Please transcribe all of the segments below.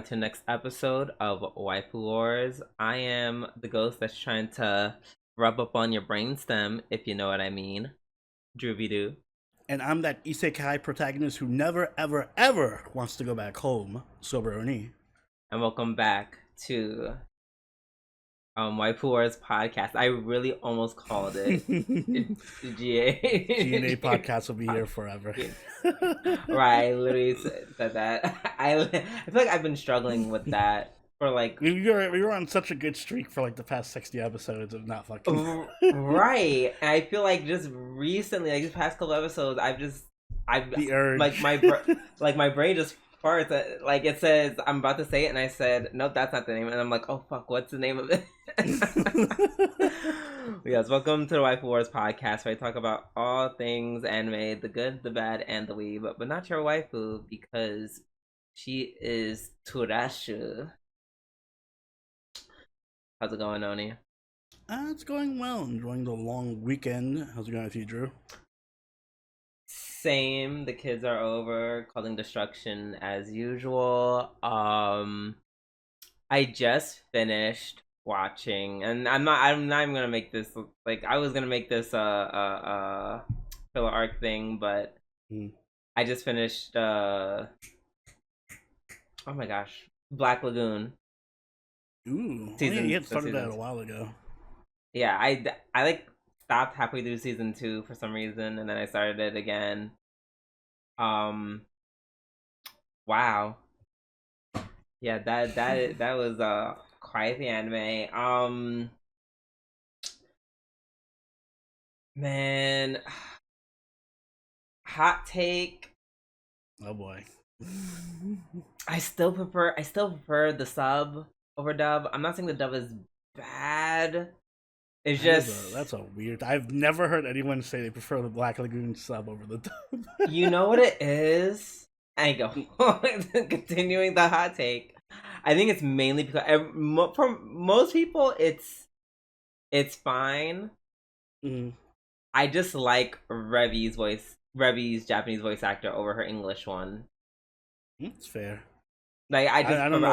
back to the next episode of Waifu Wars. I am the ghost that's trying to rub up on your brainstem, if you know what I mean. Droopy Doo. And I'm that isekai protagonist who never, ever, ever wants to go back home, Soberoni. And welcome back to Waifu Wars podcast. I really almost called it GA. G&A podcast will be here forever. Right, I literally said that. I feel like I've been struggling with that for like... We were on such a good streak for like the past 60 episodes of not fucking... Right. And I feel like just recently, like these past couple episodes, the urge. like my brain just farts. Like it says, I'm about to say it, and I said, nope, that's not the name. And I'm like, oh fuck, what's the name of it? Yes, welcome to the Waifu Wars podcast, where I talk about all things anime, the good, the bad, and the weeb, but not your waifu, because she is Turashu. How's it going, Oni? It's going well. Enjoying the long weekend. How's it going with you, Drew? Same. The kids are over, causing destruction as usual. I just finished watching, and I'm not even gonna make this like I was gonna make this filler arc thing, but I just finished oh my gosh, Black Lagoon. Ooh, you had started that a while ago. Yeah, I like stopped halfway through season 2 for some reason, and then I started it again. Wow. Yeah, that was quite the anime. Man, hot take. Oh boy. I still prefer the sub over dub. I'm not saying the dub is bad. It's just that's a weird. I've never heard anyone say they prefer the Black Lagoon sub over the dub. You know what it is? I go continuing the hot take. I think it's mainly because for most people it's fine. I just like Revi's Japanese voice actor over her English one. That's fair. Like I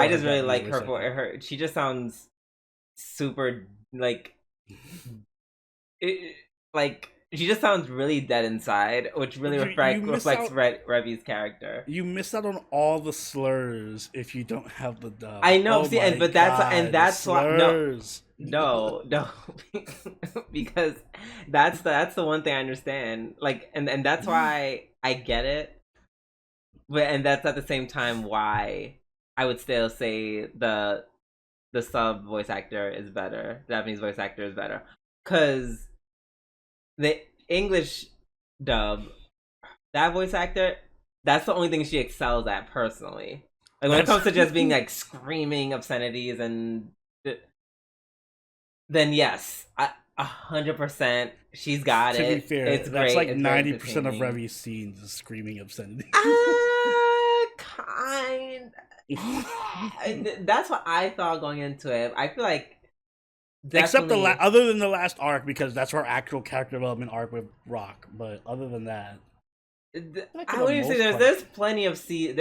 just really like her. She just sounds super like she just sounds really dead inside, which really reflects Revi's character. You miss out on all the slurs if you don't have the dub. I know, that's why no, because that's the one thing I understand. Like, and that's why I get it, and that's at the same time why I would still say the sub voice actor is better. The Japanese voice actor is better, because the English dub, that voice actor, that's the only thing she excels at personally. Like when it comes to just being like screaming obscenities, and then yes, 100%, she's got it. To be fair, it's that's great. Like 90% of Revi's scenes is screaming obscenity. Kind. That's what I thought going into it. I feel like except other than the last arc, because that's our actual character development arc with Rock. But other than that, I wouldn't say there's plenty of scenes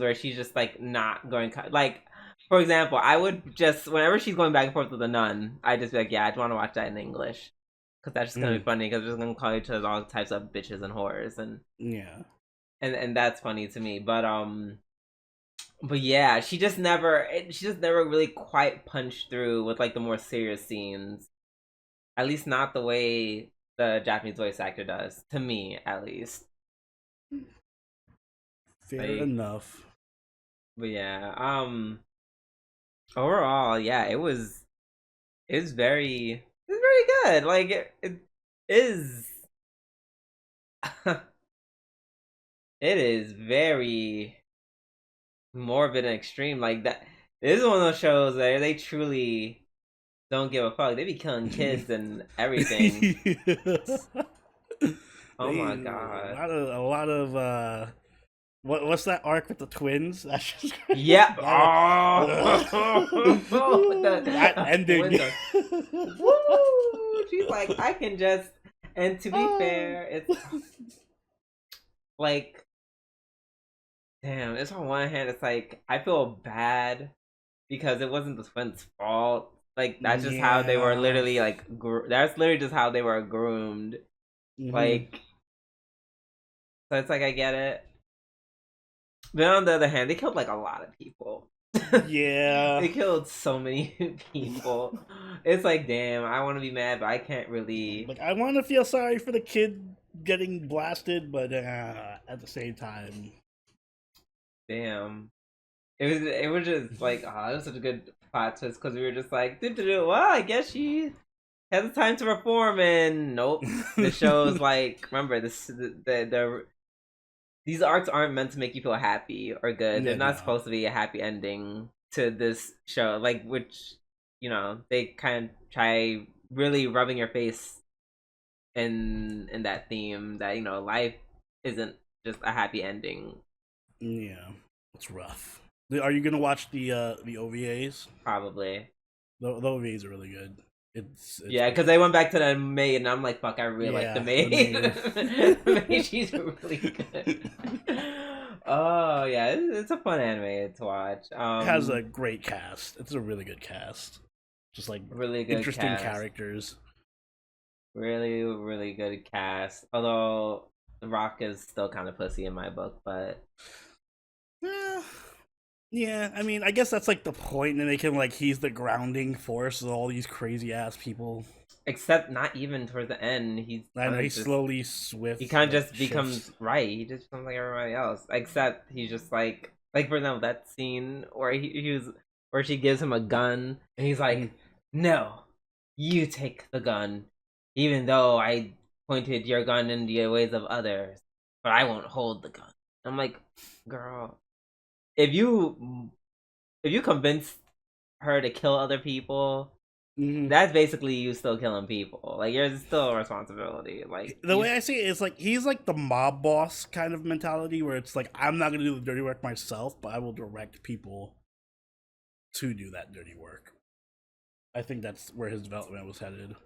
where she's just like not going like. For example, I would just whenever she's going back and forth with the nun, I just be like, yeah, I just want to watch that in English, because that's just gonna be funny, because they're just gonna call each other all types of bitches and whores, and yeah, and that's funny to me. But yeah, she just never really quite punched through with like the more serious scenes. At least not the way the Japanese voice actor does, to me at least. Fair enough. But yeah, overall, yeah, it was very good. Like it is it is very morbid and extreme. Like that, this is one of those shows where they truly don't give a fuck. They be killing kids and everything. Oh my god! A lot of what's that arc with the twins? That's just yeah. That ending. Woo! She's like, I can just. And to be fair, it's like damn. It's on one hand, it's like I feel bad because it wasn't the twins' fault. Like that's just how they were literally like. That's literally just how they were groomed. Like, so it's like I get it. But on the other hand, they killed like a lot of people. Yeah. They killed so many people. It's like, damn, I want to be mad, but I can't really. Like, I want to feel sorry for the kid getting blasted, but at the same time, Damn. It was just like, oh, it was such a good plot twist because we were just like, well, I guess she has the time to reform, and nope. The show's like, remember these arcs aren't meant to make you feel happy or good. They're not supposed to be a happy ending to this show, like which they kind of try really rubbing your face in that theme that life isn't just a happy ending. Yeah, it's rough. Are you gonna watch the OVAs? Probably. The OVAs are really good. It's yeah, because they went back to the maid, and I'm like, fuck, I really like the maid. The maid, she's really good. Oh yeah, it's a fun anime to watch. It has a great cast. It's a really good cast. Just like really good interesting characters. Really, really good cast. Although Rock is still kind of pussy in my book, but yeah. I mean, I guess that's like the point, and they can like he's the grounding force of all these crazy ass people. Except not even towards the end. He slowly swift. He kind of just becomes right. He just becomes like everybody else. Except he's just like for example that scene where where she gives him a gun, and he's like, "No, you take the gun, even though I pointed your gun in the ways of others, but I won't hold the gun." I'm like, girl, if you convince her to kill other people, that's basically you still killing people. Like, you're still a responsibility. Like, the way I see it is like he's like the mob boss kind of mentality, where it's like, I'm not gonna do the dirty work myself, but I will direct people to do that dirty work. I think that's where his development was headed.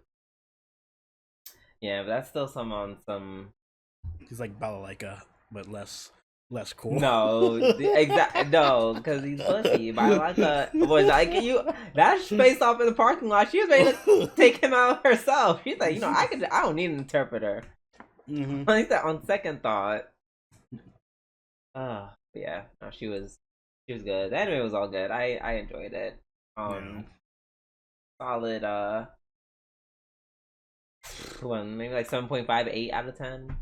Yeah, but that's still some. He's like Balalaika, but less cool. No, exactly. No, because he's pussy. Balalaika was like, that's based off in the parking lot. She was ready to take him out herself. She's like, I don't need an interpreter. Like that on second thought. Yeah. No, she was good. The anime was all good. I enjoyed it. Solid. Maybe like 7.5, 8 out of 10.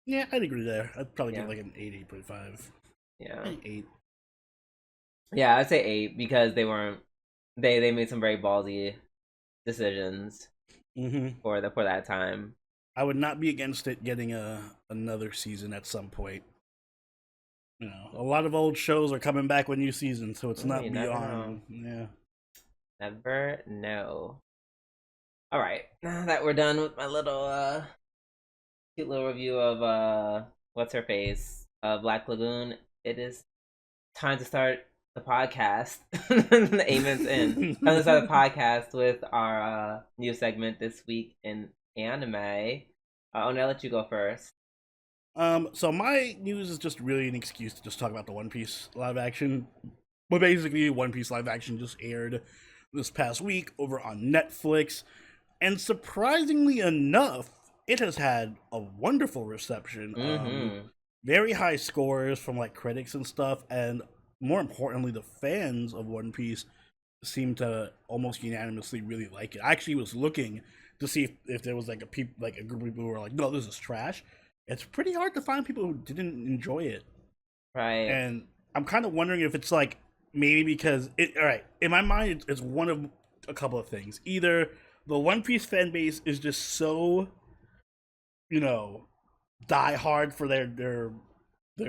Yeah, I'd agree there. I'd probably give like an 8.5. Yeah. 8. Yeah, I'd say 8 because they made some very ballsy decisions for that time. I would not be against it getting another season at some point. A lot of old shows are coming back with new seasons, so it's not beyond. Yeah. Never know. All right, now that we're done with my little cute little review of what's her face Black Lagoon, it is time to start the podcast. The Amen's in. Time to start the podcast with our new segment this week in anime. I'll let you go first. So my news is just really an excuse to just talk about the One Piece live action. But basically, One Piece live action just aired this past week over on Netflix. And surprisingly enough, it has had a wonderful reception. Very high scores from like critics and stuff, and more importantly, the fans of One Piece seem to almost unanimously really like it. I actually was looking to see if there was like a group of people who were like, "No, this is trash." It's pretty hard to find people who didn't enjoy it, right? And I'm kind of wondering if it's like maybe because in my mind, it's one of a couple of things. Either the One Piece fan base is just so, die hard for their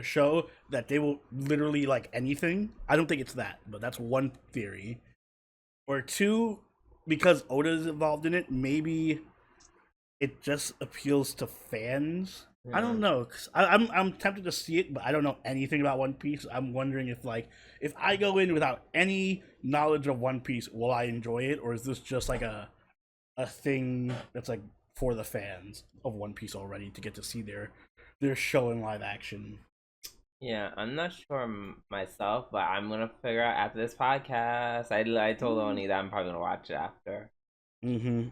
show that they will literally like anything. I don't think it's that, but that's one theory. Or two, because Oda is involved in it, maybe it just appeals to fans. I don't know. 'Cause I'm tempted to see it, but I don't know anything about One Piece. I'm wondering if I go in without any knowledge of One Piece, will I enjoy it, or is this just like a thing that's like for the fans of One Piece already to get to see their show in live action? Yeah, I'm not sure myself, but I'm gonna figure out after this podcast. I told Oni that I'm probably gonna watch it after. Mm-hmm.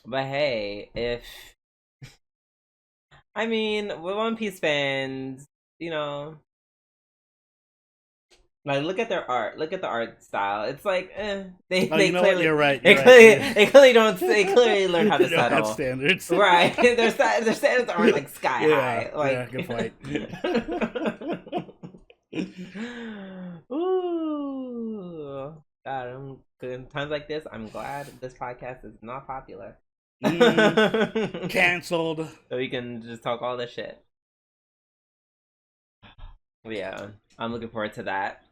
But hey, if I mean, with One Piece fans, you know, like look at their art, look at the art style. It's like, Oh, they you know what? clearly, You're right. they You're clearly, right. they clearly don't, they clearly learn how to They don't have settle. standards. Right, their standards aren't like sky Yeah, high. Like, yeah, good point. ooh, God, in times like this, I'm glad this podcast is not popular. Cancelled. So we can just talk all this shit. But yeah, I'm looking forward to that.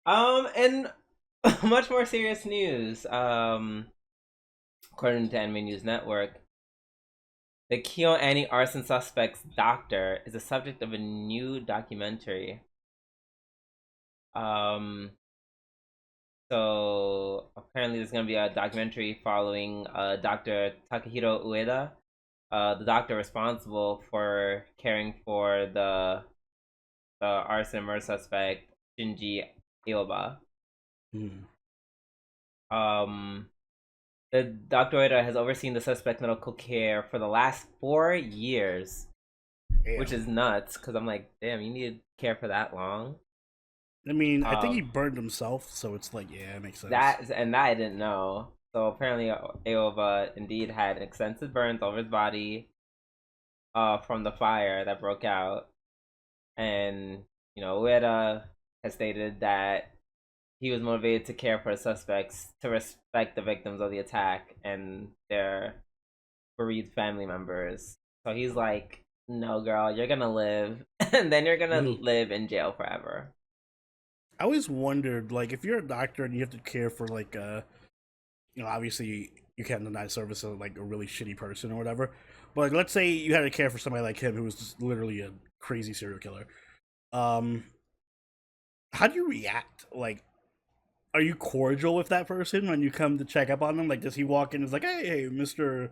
And much more serious news. According to Anime News Network, the Kyo-Ani arson suspect's doctor is the subject of a new documentary. So apparently there's gonna be a documentary following Dr. Takahiro Ueda, the doctor responsible for caring for the arson and murder suspect Shinji Aoba. The Dr. Ueda has overseen the suspect's medical care for the last 4 years, which is nuts. Because I'm like, damn, you need to care for that long. I mean, I think he burned himself, so it's like, yeah, it makes sense. That I didn't know. So apparently, Aoba indeed had extensive burns over his body, from the fire that broke out, and Ueda has stated that he was motivated to care for the suspects, to respect the victims of the attack and their bereaved family members. So he's like, "No, girl, you're gonna live, and then you're gonna live in jail forever." I always wondered, like, if you're a doctor and you have to care for, like, obviously you can't deny service to, like, a really shitty person or whatever. But, like, let's say you had to care for somebody like him who was just literally a crazy serial killer. How do you react? Like, are you cordial with that person when you come to check up on them? Like, does he walk in and is like, hey, Mr.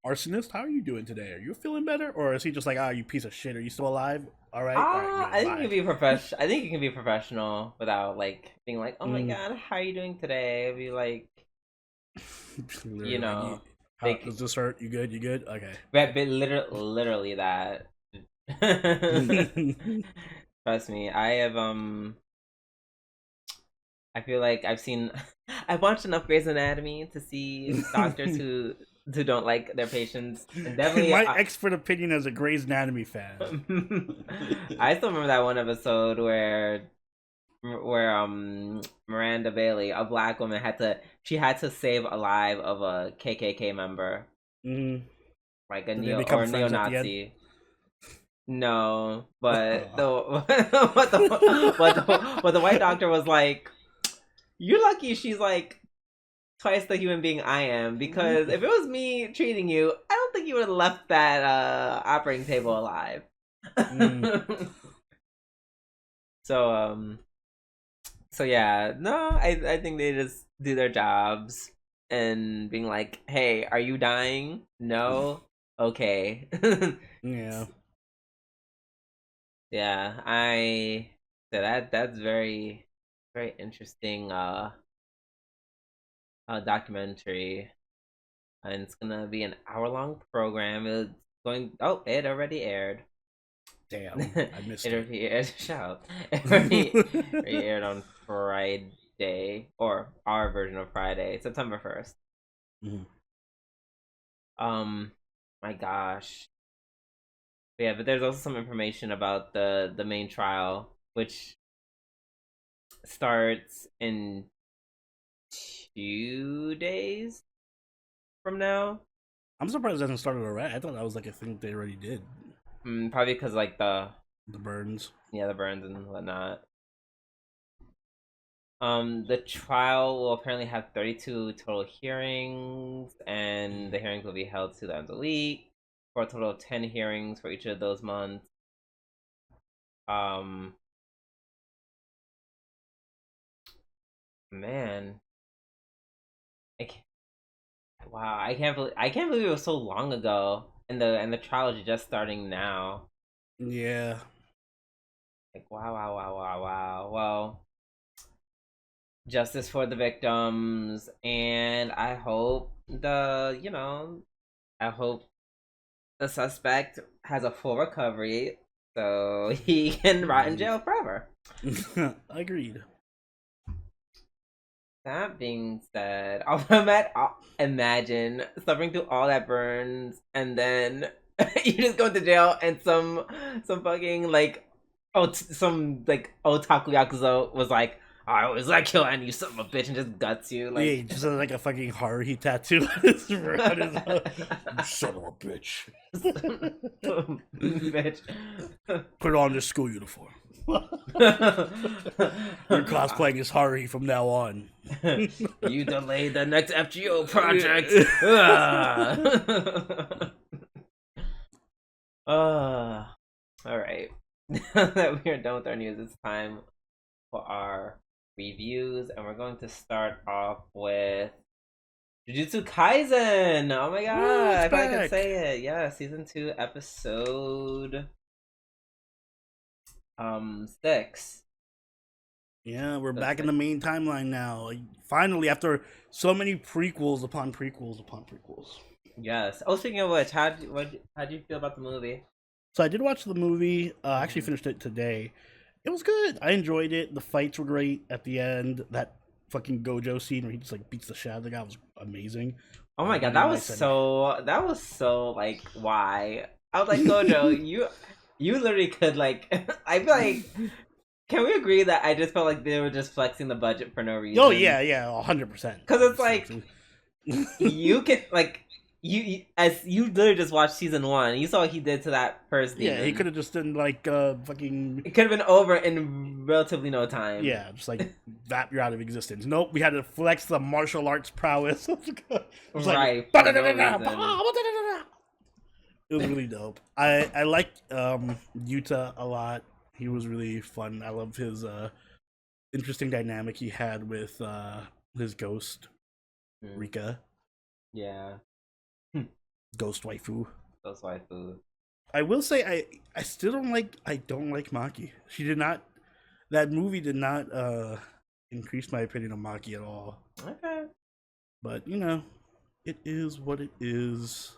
Arsonist, how are you doing today? Are you feeling better? Or is he just like, you piece of shit, are you still alive? All right, I think you can be professional. I think you can be professional without like being like, "Oh my god, how are you doing today?" Be like, does this hurt? You good? You good? Okay. But literally that. Trust me, I have I feel like I've watched enough Grey's Anatomy to see doctors who don't like their patients. And definitely, my expert opinion as a Grey's Anatomy fan. I still remember that one episode where Miranda Bailey, a black woman, had to save a life of a KKK member, like a neo-Nazi. No, but the white doctor was like, "You're lucky she's like twice the human being I am, because if it was me treating you, I don't think you would have left that operating table alive." So yeah, no, I think they just do their jobs and being like, "Hey, are you dying? No, okay." Yeah. Yeah, that's very very interesting documentary, and it's gonna be an hour-long program. It already aired. Damn, I missed it. It already aired on Friday, or our version of Friday, September 1st. My gosh. But yeah, but there's also some information about the main trial, which starts in 2 days from now. I'm surprised it hasn't started already. I thought that was like a thing they already did. Probably because like the burns. Yeah, the burns and whatnot. The trial will apparently have 32 total hearings, and the hearings will be held 2 times a week for a total of 10 hearings for each of those months. Man, wow, I can't believe it was so long ago, and the trial is just starting now. Yeah, Like wow. Well, justice for the victims, and I hope the suspect has a full recovery so he can rot in jail forever. Agreed. That being said, I'll imagine suffering through all that burns and then you just go to jail and some fucking like some like otaku yakuza was like, I always like killing you, son of a bitch, and just guts you. Like, yeah, just like a fucking Haruhi tattoo on his you son of a bitch. Bitch. Put on this school uniform. You're cosplaying as Haruhi from now on. You delayed the next FGO project. All right. Now that we are done with our news, it's time for our reviews, and we're going to start off with Jujutsu Kaisen. Oh my god, I probably can say it. Yeah, season 2, episode 6. Yeah, we're back in the main timeline now. Finally, after so many prequels upon prequels upon prequels. Yes. Oh, speaking of which, how'd you feel about the movie? So I did watch the movie. I actually finished it today. It was good. I enjoyed it. The fights were great at the end. That fucking Gojo scene where he just like beats the shit out of the guy was amazing. Oh my god, that was so like, why? I was like, Gojo, you literally could like I feel like, can we agree that I just felt like they were just flexing the budget for no reason? Oh yeah, 100%. Because it's like you can like as you literally just watched season 1, you saw what he did to that first demon. Yeah, he could have just done like fucking. It could have been over in relatively no time. Yeah, just like that you're out of existence. Nope, we had to flex the martial arts prowess. Right. It was really dope. I like Yuta a lot. He was really fun. I love his interesting dynamic he had with his ghost, Rika. Yeah. Ghost waifu. Ghost waifu. I will say I still don't like Maki. She did not. That movie did not increase my opinion of Maki at all. Okay. But you know, it is what it is.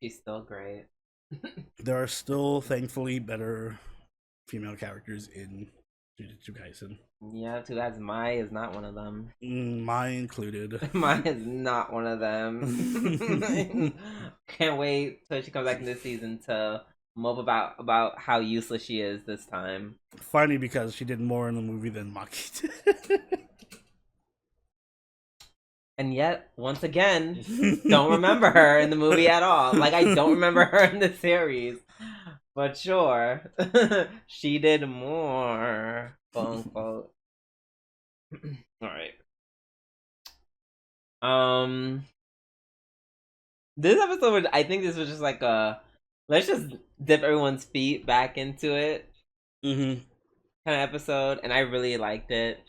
She's still great. There are still, thankfully, better female characters in Jujutsu Kaisen. Yeah, too bad Mai is not one of them. Mai included. Mai is not one of them. Can't wait till she comes back in this season to mope about how useless she is this time. Funny because she did more in the movie than Maki did. And yet, once again, don't remember her in the movie at all. Like, I don't remember her in the series. But sure, she did more. Quote unquote. Alright. This episode, I think this was just like let's just dip everyone's feet back into it kind of episode, and I really liked it.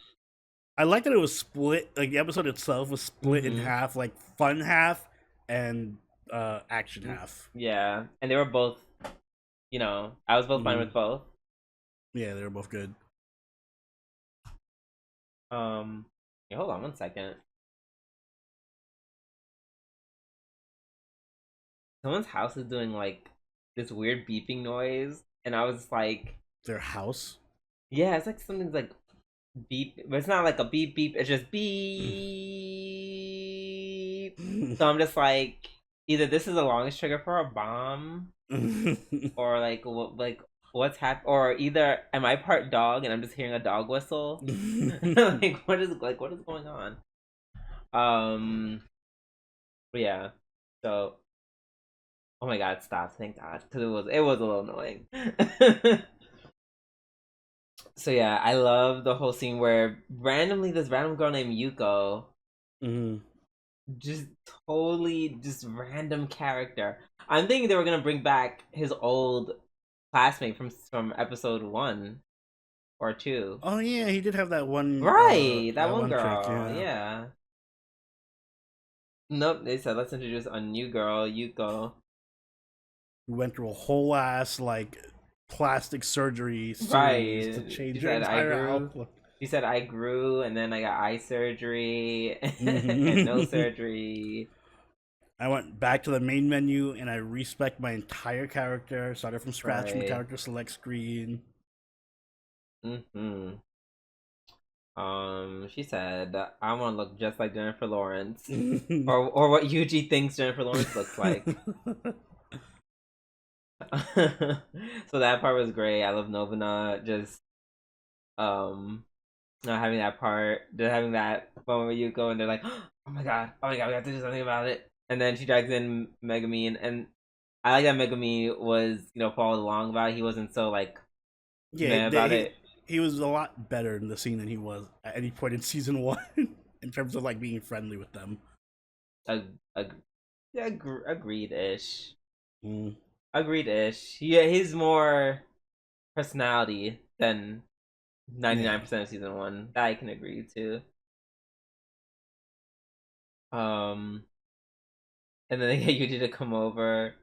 I liked that it was split, like the episode itself was split in half, like fun half and action half. Yeah, and they were both, I was both fine with both. Yeah, they were both good. Hold on one second. Someone's house is doing like this weird beeping noise, and I was like, their house? Yeah, it's like something's like beep, but it's not like a beep beep, it's just beep. So I'm just like, either this is the longest trigger for a bomb, or like what's happening, or either am I part dog and I'm just hearing a dog whistle? like what is going on? But yeah, so oh my god, stop! Thank God, because it was a little annoying. So yeah, I love the whole scene where randomly this random girl named Yuko, just totally just random character. I'm thinking they were gonna bring back his old classmate from episode 1 or 2. Oh yeah, he did have that one. Right, that one girl. Trick, yeah. Nope, they said let's introduce a new girl, Yuko. We went through a whole ass like plastic surgery series to Right. change She your said I entire grew. outlook. She said I grew, and then I got eye surgery and no Mhm. surgery. I went back to the main menu and I respec my entire character. Started from scratch from the Right. character select screen. Mm-hmm. She said, I want to look just like Jennifer Lawrence. Or what Yuji thinks Jennifer Lawrence looks like. So that part was great. I love Novena just not having that part, just having that moment where you go and they're like, oh my god, we have to do something about it. And then she drags in Megumin, and I like that Megumi was, followed along about it. He wasn't so like Yeah, mad about it. he was a lot better in the scene than he was at any point in season 1 in terms of like being friendly with them. Agreed-ish. Mm. Agreed-ish. Yeah, he's more personality than 99% of season 1. That I can agree to. And then they get Yuji to come over,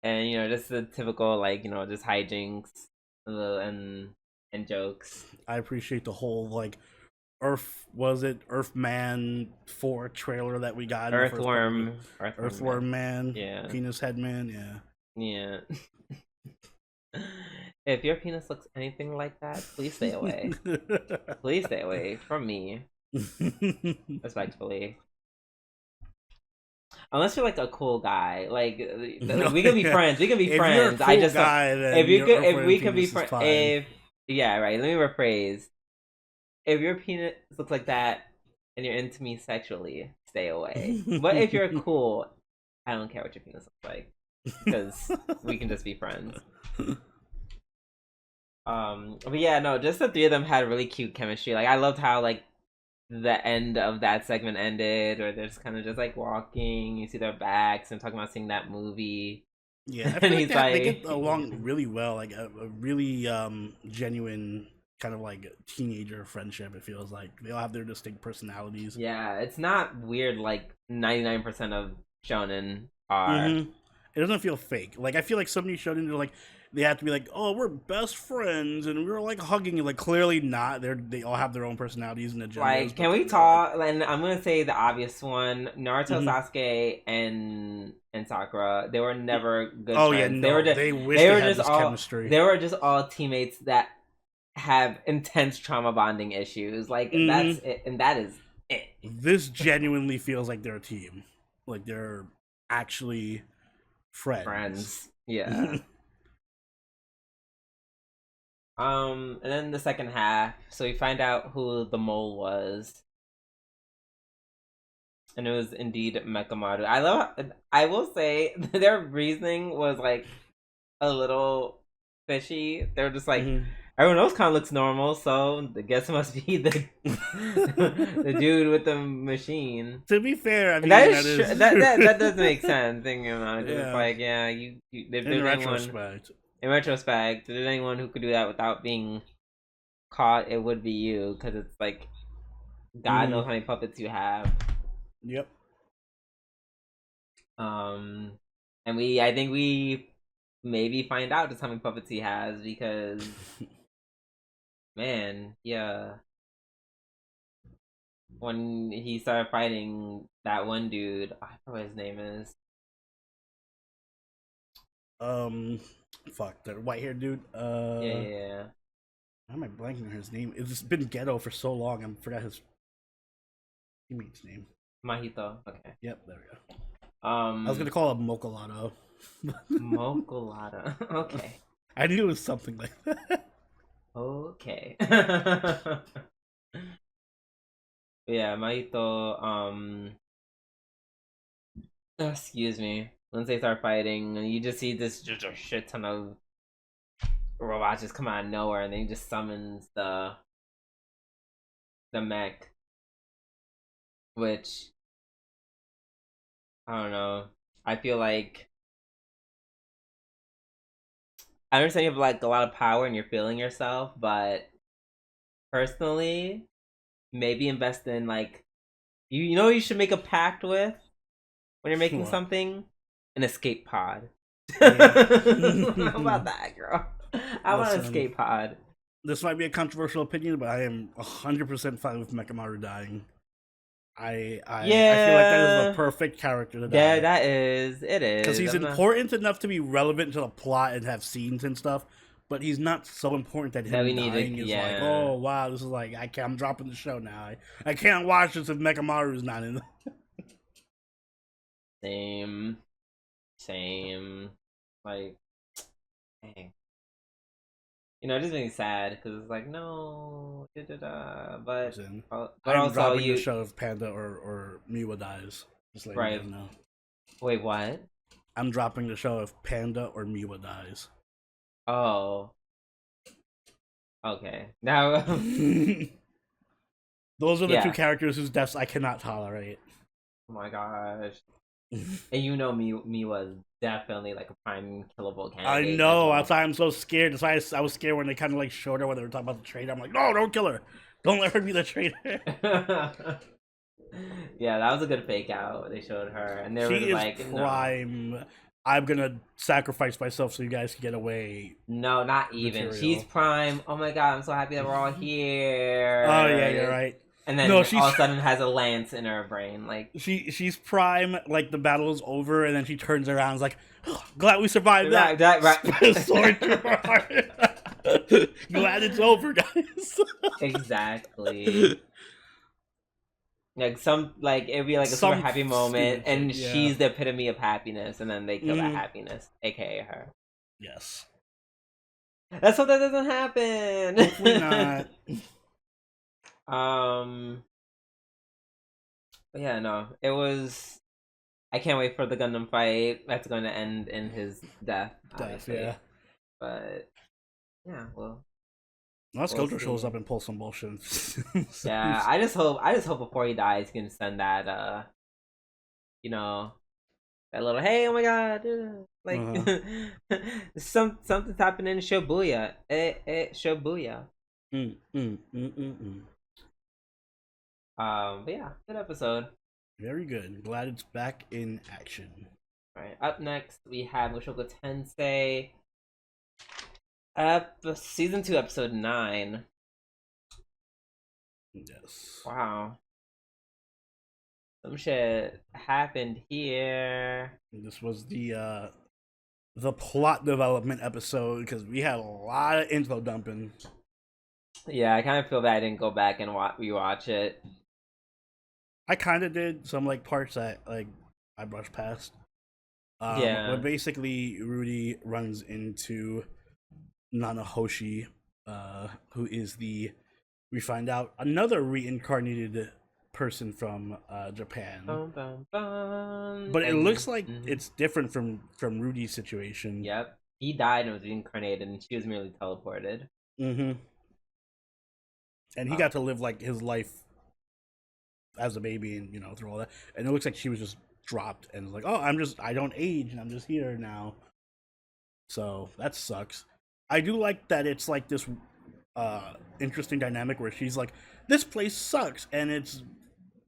and just the typical just hijinks and jokes. I appreciate the whole like Earthman 4 trailer that we got in Earthworm Man, yeah, Penis Headman, yeah. If your penis looks anything like that, please stay away. Please stay away from me, respectfully. Unless you're like a cool guy, like we can be friends. We can be friends. You're a cool I just guy, then if we can be friends, yeah, right. Let me rephrase. If your penis looks like that and you're into me sexually, stay away. But if you're cool, I don't care what your penis looks like, because we can just be friends. But yeah, no, just the three of them had really cute chemistry. Like I loved how like the end of that segment ended, or they're just kind of just like walking. You see their backs and talking about seeing that movie. Yeah, I feel like they get along really well. Like a really genuine kind of like teenager friendship. It feels like they all have their distinct personalities. Yeah, it's not weird like 99% of shonen are. Mm-hmm. It doesn't feel fake. Like I feel like so many shonen are like they have to be like, oh, we're best friends and we're like hugging. Like clearly not. They all have their own personalities and agendas. Like, can we talk? And I'm gonna say the obvious one: Naruto, Sasuke, and Sakura. They were never good friends. Yeah, no. They were just all chemistry. They were just all teammates that have intense trauma bonding issues. Like that's it, and that is it. This genuinely feels like they're a team. Like they're actually friends. Yeah. And then the second half, so we find out who the mole was. And it was indeed Mekamaru. I will say, their reasoning was like a little fishy. They were just like, everyone else kind of looks normal, so I guess it must be the dude with the machine. To be fair, I mean, that does make sense. Thinking about it, it's like, yeah, in retrospect. In retrospect, if there's anyone who could do that without being caught, it would be you, because it's like, God knows how many puppets you have. Yep. And I think we maybe find out just how many puppets he has, because man, yeah. When he started fighting that one dude, I forget what his name is. Fuck, that white haired dude. Yeah. Why am I blanking on his name? It's been ghetto for so long, I forgot his teammate's name. Mahito. Okay. Yep, there we go. I was gonna call him Mokolado. Mokolada. Okay. I knew it was something like that. Okay. Yeah, Mahito. Excuse me. Once they start fighting, and you just see just a shit ton of robots just come out of nowhere, and then he just summons the mech, which I don't know. I feel like I understand you have like a lot of power and you're feeling yourself, but personally, maybe invest in like you know you should make a pact with when you're making something, an escape pod. Yeah. How about that, girl? I want an escape pod. This might be a controversial opinion, but I am 100% fine with Mechamaru dying. I feel like that is the perfect character to die. Yeah, that is. It is. Because he's important enough to be relevant to the plot and have scenes and stuff, but he's not so important that him dying is like, oh wow, this is like I'm dropping the show now. I can't watch this if Mechamaru's not in. Same. Like, dang. You know, it just makes me sad because it's like, no, but I'm also dropping the show if Panda or Miwa dies. Just let you guys know. Wait, what? I'm dropping the show if Panda or Miwa dies. Oh. Okay. Now. Those are the two characters whose deaths I cannot tolerate. Oh my gosh. And you know me was definitely like a prime killable candidate. I know, that's why I'm so scared. That's why I was scared when they kind of like showed her when they were talking about the traitor. I'm like, no, don't kill her. Don't let her be the traitor. Yeah, that was a good fake out. They showed her, and they were like, prime. No. I'm gonna sacrifice myself so you guys can get away. No, not even. Material. She's prime. Oh my god, I'm so happy that we're all here. Oh yeah, you're right. And then all of a sudden has a lance in her brain. Like she's prime, like the battle is over, and then she turns around and is like, oh, glad we survived that. Right. Sword through her heart. Glad it's over, guys. Exactly. Like it'd be like a super happy moment, and she's the epitome of happiness, and then they kill that happiness, aka her. Yes. Let's hope that doesn't happen. Hopefully not. But yeah, no, it was. I can't wait for the Gundam fight. That's going to end in his death. Yeah. But yeah, well. Unless Gojo shows up and pulls some bullshit. Yeah, I just hope before he dies, he can send that, that little, hey, oh my god, like, something's happening in Shibuya. Shibuya. But yeah, good episode. Very good. Glad it's back in action. All right, up next we have Mushoku Tensei. Season 2, episode 9. Yes. Wow. Some shit happened here. This was the plot development episode because we had a lot of info dumping. Yeah, I kind of feel bad I didn't go back and rewatch it. I kind of did some like parts that like I brushed past. But basically, Rudy runs into Nana Hoshi, who is we find out another reincarnated person from Japan. But it looks like it's different from Rudy's situation. Yep, he died and was reincarnated, and she was merely teleported. And he got to live like his life as a baby, and through all that. And it looks like she was just dropped and was like, oh, I don't age, and I'm just here now. So that sucks. I do like that it's like this interesting dynamic where she's like, this place sucks, and it's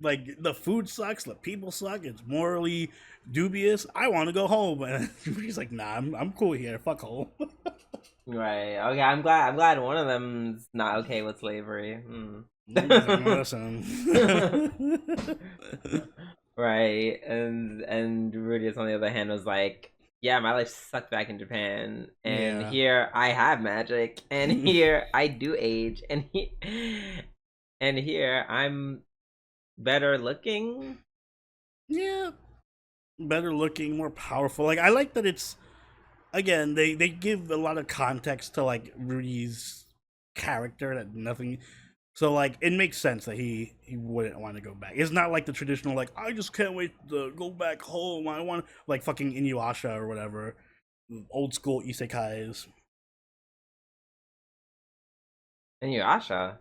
like the food sucks, the people suck, it's morally dubious, I want to go home. And she's like, nah, I'm cool here, fuck home. Right. Okay, I'm glad one of them's not okay with slavery. Right. And Rudy on the other hand was like, yeah, my life sucked back in Japan, and here I have magic, and here I do age, and here I'm better looking. Yeah, better looking, more powerful. Like, I like that it's, again, they give a lot of context to like Rudy's character that nothing. So like it makes sense that he wouldn't want to go back. It's not like the traditional like I just can't wait to go back home. I want like fucking Inuyasha or whatever, old school isekais. Inuyasha.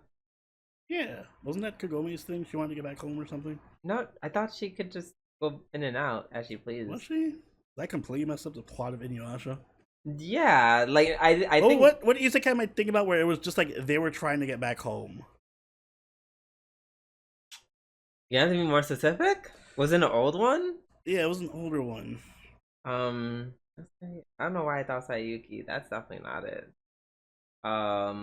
Yeah, wasn't that Kagome's thing? She wanted to get back home or something. No, I thought she could just go in and out as she pleased. Was she? That completely messed up the plot of Inuyasha. Yeah, like I think. What isekai am I thinking about where it was just like they were trying to get back home? You have to be more specific? Was it an old one? Yeah, it was an older one. I don't know why I thought Sayuki. That's definitely not it. I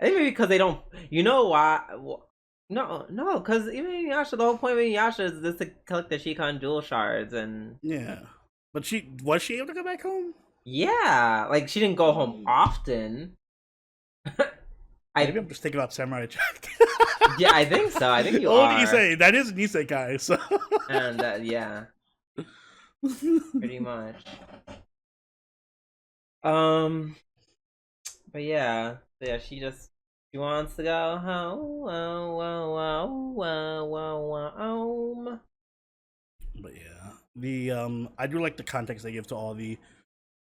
think maybe because they don't. You know why? Well, no, because even Inuyasha, the whole point of Inuyasha is just to collect the Shikan jewel shards, and Yeah, but was she able to go back home? yeah, like she didn't go home often. Maybe I'm just thinking about Samurai Jack. Yeah, I think so. I think you Old are. Issei, that is an isekai, so. And yeah, pretty much. But yeah, she wants to go home. But yeah, I do like the context they give to all the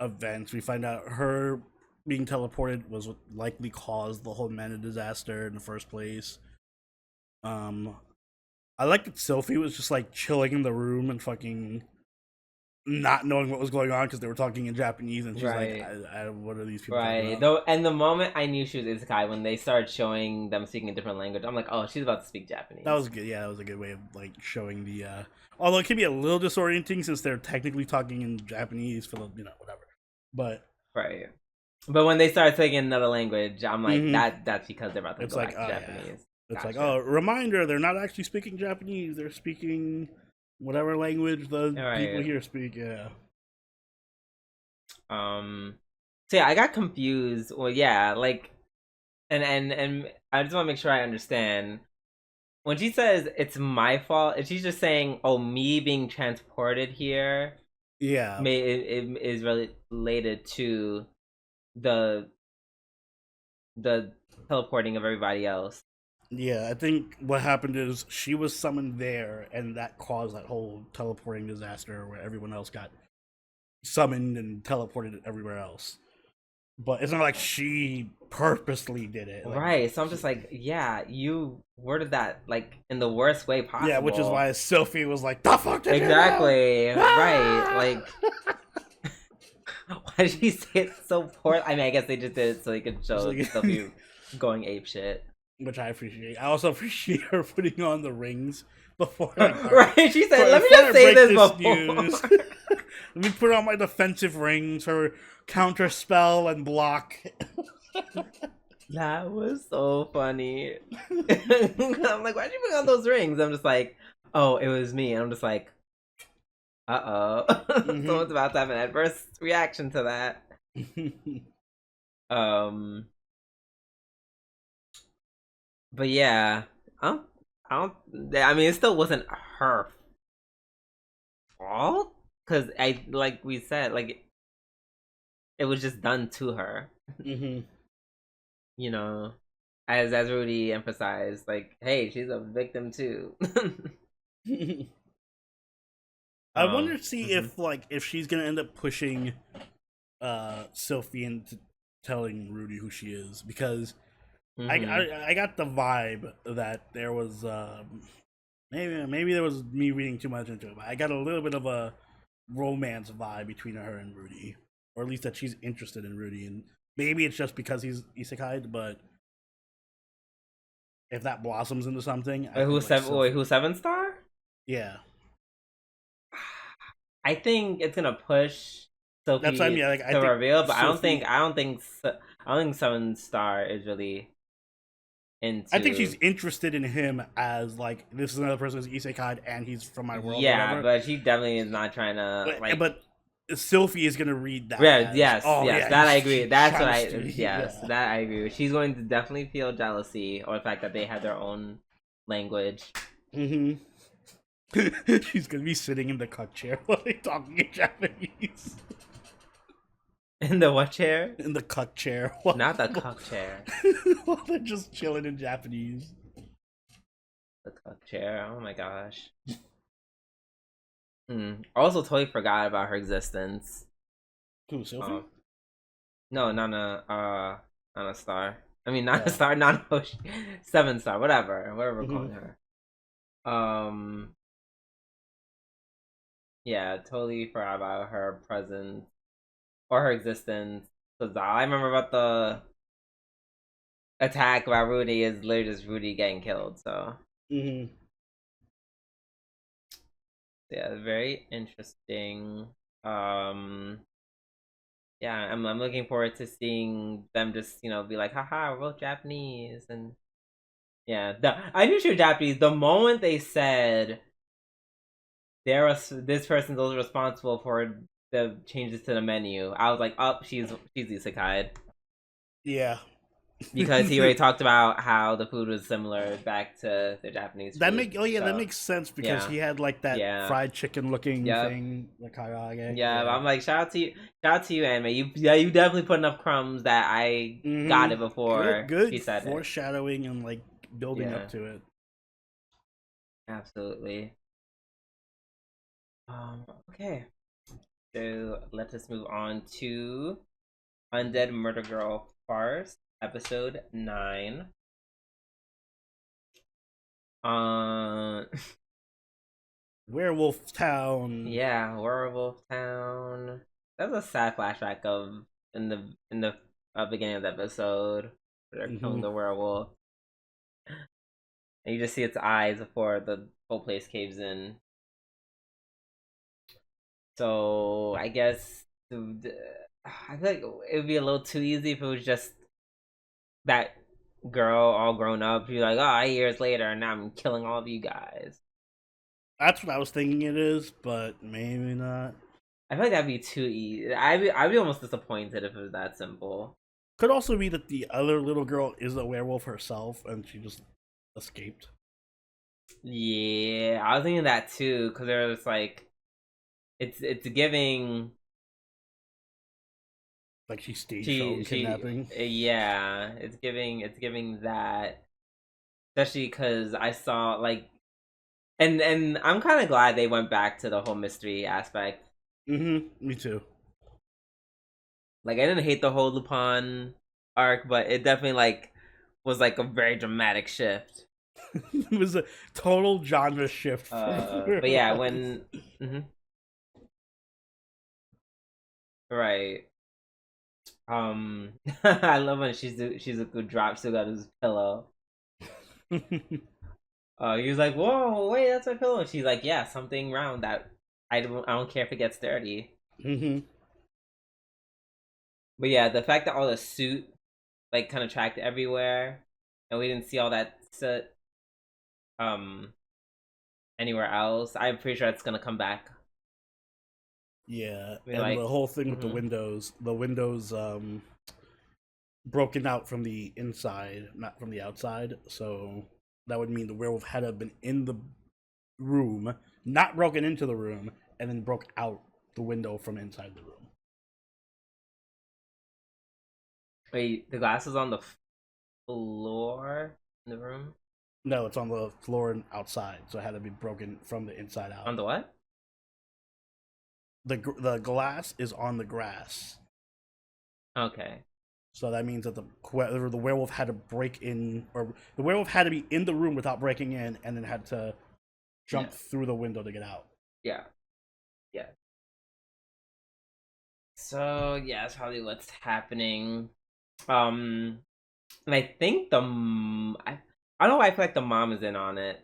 events. We find out her being teleported was what likely caused the whole mana disaster in the first place. I like that Sylphie was just like chilling in the room and fucking not knowing what was going on because they were talking in Japanese, and she's Right. like, what are these people Right. talking about? Though, and the moment I knew she was Isekai, when they started showing them speaking a different language, I'm like, oh, she's about to speak Japanese. That was good. Yeah, that was a good way of like showing the. Although it can be a little disorienting since they're technically talking in Japanese for the whatever, but right. But when they started speaking another language, I'm like, that's because they're about to go back to Japanese. Yeah. It's like, oh, reminder, they're not actually speaking Japanese. They're speaking whatever language the people here speak. Yeah. So yeah, I got confused. Well, yeah, like, and I just want to make sure I understand. When she says it's my fault, is she just saying, "Oh, me being transported here"? Yeah, it is related to the teleporting of everybody else. Yeah, I think what happened is she was summoned there, and that caused that whole teleporting disaster where everyone else got summoned and teleported everywhere else. But it's not like she purposely did it. Like, right. So I'm just like, yeah, you worded that like in the worst way possible. Yeah, which is why Sylphie was like, the fuck did exactly. You know? Right. Like, why did she say it so poor? I mean, I guess they just did it so they could show Sylphie going ape shit. Which I appreciate. I also appreciate her putting on the rings before. Right. She said, let me just say this before. Let me put on my defensive rings for counter spell and block. That was so funny. I'm like, why'd you put on those rings? I'm just like, oh, it was me. And I'm just like, someone's about to have an adverse reaction to that. But yeah, I mean, it still wasn't her fault because like we said, like it was just done to her. You know, as Rudy emphasized, like, hey, she's a victim too. I wonder to see if she's gonna end up pushing Sylphie into telling Rudy who she is, because I got the vibe that there was maybe there was me reading too much into it, but I got a little bit of a romance vibe between her and Rudy, or at least that she's interested in Rudy, and maybe it's just because he's isekai, but if that blossoms into something, who's who's 7-star? Yeah, I think it's gonna push Sophie that's what I mean. Like, to reveal, but Sophie... I don't think 7-star is really into. I think she's interested in him as like, this is another person who's isekai and he's from my world. Yeah, but she definitely is not trying to But Sylphie is gonna read that. Yeah, yes, that I agree. That's what that I agree with. She's going to definitely feel jealousy or the fact that they have their own language. She's gonna be sitting in the cuck chair while they're talking in Japanese. In the what chair? In the cuck chair. Not the cuck chair. While they're just chilling in Japanese. The cuck chair. Oh my gosh. I also totally forgot about her existence. Who, Sylphie? No, not a star. I mean, not a star, not a 7-star, whatever we're calling her. Yeah, totally forgot about her presence or her existence. Cause all I remember about the attack about Rudy is literally just Rudy getting killed. So Yeah, very interesting. Um, yeah, I'm looking forward to seeing them just be like, haha, we're both Japanese, and yeah, I knew she was Japanese the moment they said this person's also responsible for the changes to the menu. I was like, oh, she's isekai. Yeah. Because he already talked about how the food was similar back to the Japanese food. That makes sense because he had like that fried chicken looking thing, the karage. Yeah, I'm like, shout out to you, anime. You definitely put enough crumbs that I got it before good he said foreshadowing and like building up to it. Absolutely. Okay. So let us move on to Undead Murder Girl Farce, episode 9. Werewolf Town. Yeah, Werewolf Town. That was a sad flashback of in the beginning of the episode. They're killing the werewolf, and you just see its eyes before the whole place caves in. So I guess I feel like it would be a little too easy if it was just that girl all grown up. You're like, oh, 8 years later, and now I'm killing all of you guys. That's what I was thinking it is, but maybe not. I feel like that'd be too easy. I'd be almost disappointed if it was that simple. Could also be that the other little girl is a werewolf herself, and she just escaped. Yeah, I was thinking that too, because there's like, it's giving. Like she staged her own kidnapping. Yeah, it's giving that, especially because I saw like, and I'm kind of glad they went back to the whole mystery aspect. Me too. Like I didn't hate the whole Lupin arc, but it definitely like was like a very dramatic shift. It was a total genre shift. But yeah, when right. I love when she's a good drop still got his pillow. He was like, whoa, wait, that's my pillow. And she's like, yeah, something round that I don't care if it gets dirty. But yeah, the fact that all the suit like kind of tracked everywhere, and we didn't see all that soot anywhere else. I'm pretty sure it's gonna come back. Yeah, and like, the whole thing with the windows broken out from the inside, not from the outside. So that would mean the werewolf had to have been in the room, not broken into the room, and then broke out the window from inside the room. Wait, the glass is on the floor in the room? No, it's on the floor and outside, so it had to be broken from the inside out. On the what? The glass is on the grass. Okay. So that means that the werewolf had to break in, or the werewolf had to be in the room without breaking in, and then had to jump through the window to get out. Yeah. Yeah. So yeah, that's probably what's happening. And I think I don't know why I feel like the mom is in on it.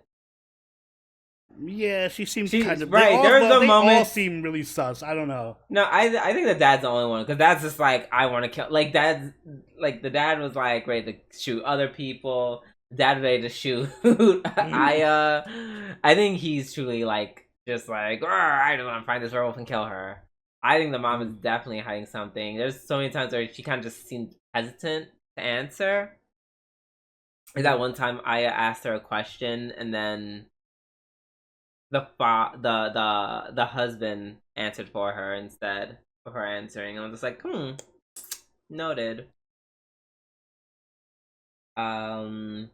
Yeah, she seems kind of right. There's a moment. All seem really sus. I don't know. No, I think the dad's the only one because dad's just like I want to kill. Like dad's like the dad was like ready to shoot other people. Dad ready to shoot. I think he's truly like just like I just want to find this werewolf and kill her. I think the mom is definitely hiding something. There's so many times where she kind of just seemed hesitant to answer. Is that one time Aya asked her a question and then the husband answered for her instead of her answering, and I'm just like, noted. But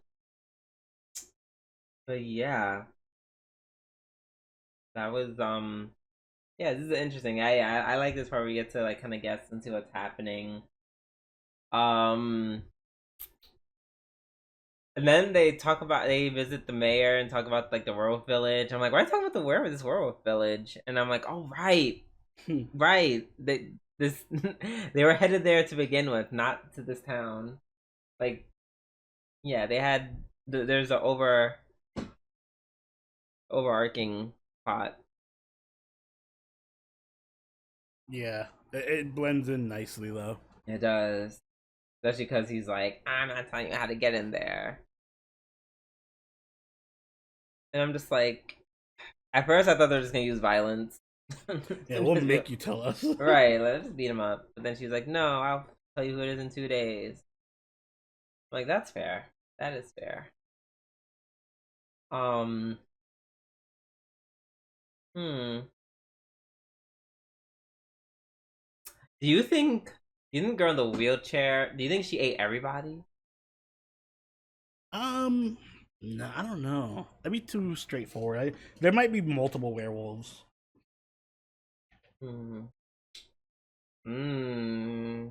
yeah, that was yeah, this is interesting. I like this part where we get to like kind of guess into what's happening. And then they visit the mayor and talk about like the werewolf village. I'm like, why are you talking about this werewolf village? And I'm like, oh right, right. They were headed there to begin with, not to this town. Like, yeah, they had there's a overarching plot Yeah, it blends in nicely though. It does. Especially because he's like, I'm not telling you how to get in there. And I'm just like, at first I thought they were just gonna use violence. Yeah, we'll make you tell us. Right, let's just beat him up. But then she's like, no, I'll tell you who it is in 2 days. I'm like, that's fair. That is fair. Um, hmm. Do you think girl in the wheelchair, do you think she ate everybody? No, I don't know. That'd be too straightforward. There might be multiple werewolves. Hmm. Hmm.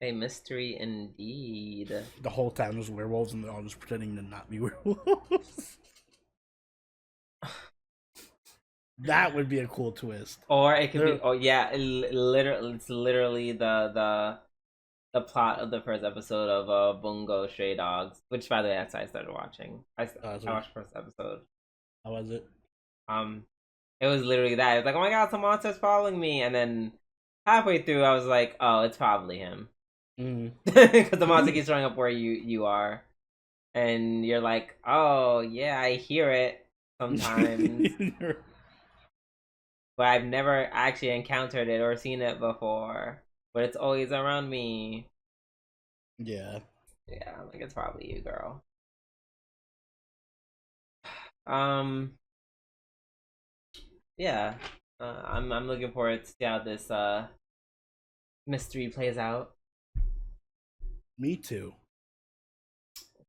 A mystery indeed. The whole town was werewolves, and they're all just pretending to not be werewolves. That would be a cool twist. Or it could be, oh yeah, literally, it's literally the plot of the first episode of Bungo Stray Dogs, which by the way, that's how I started watching. I watched the first episode. How was it? Um, it was literally that. It was like, oh my god, some monster's following me, and then halfway through, I was like, oh, it's probably him, because the monster keeps showing up where you are, and you're like, oh yeah, I hear it sometimes. But I've never actually encountered it or seen it before. But it's always around me. Yeah. Yeah, like it's probably you, girl. Um, yeah. I'm looking forward to see how this mystery plays out. Me too.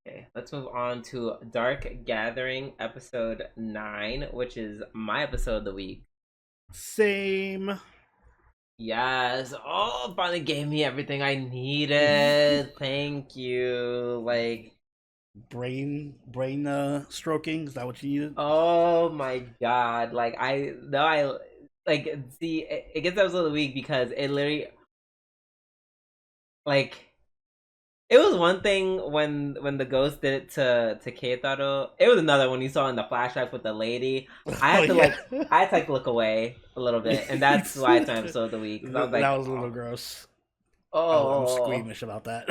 Okay, let's move on to Dark Gathering episode 9, which is my episode of the week. Same. Yes. Oh, finally gave me everything I needed. Thank you. Like brain stroking. Is that what you needed? oh my god. Like I like see it gets episode of the week because it literally like it was one thing when the ghost did it to Keitaro. It was another when you saw in the flashback with the lady. I had to I had to like look away a little bit, and that's why it's my episode of the week. I was like, that was a little gross. Oh, I'm squeamish about that.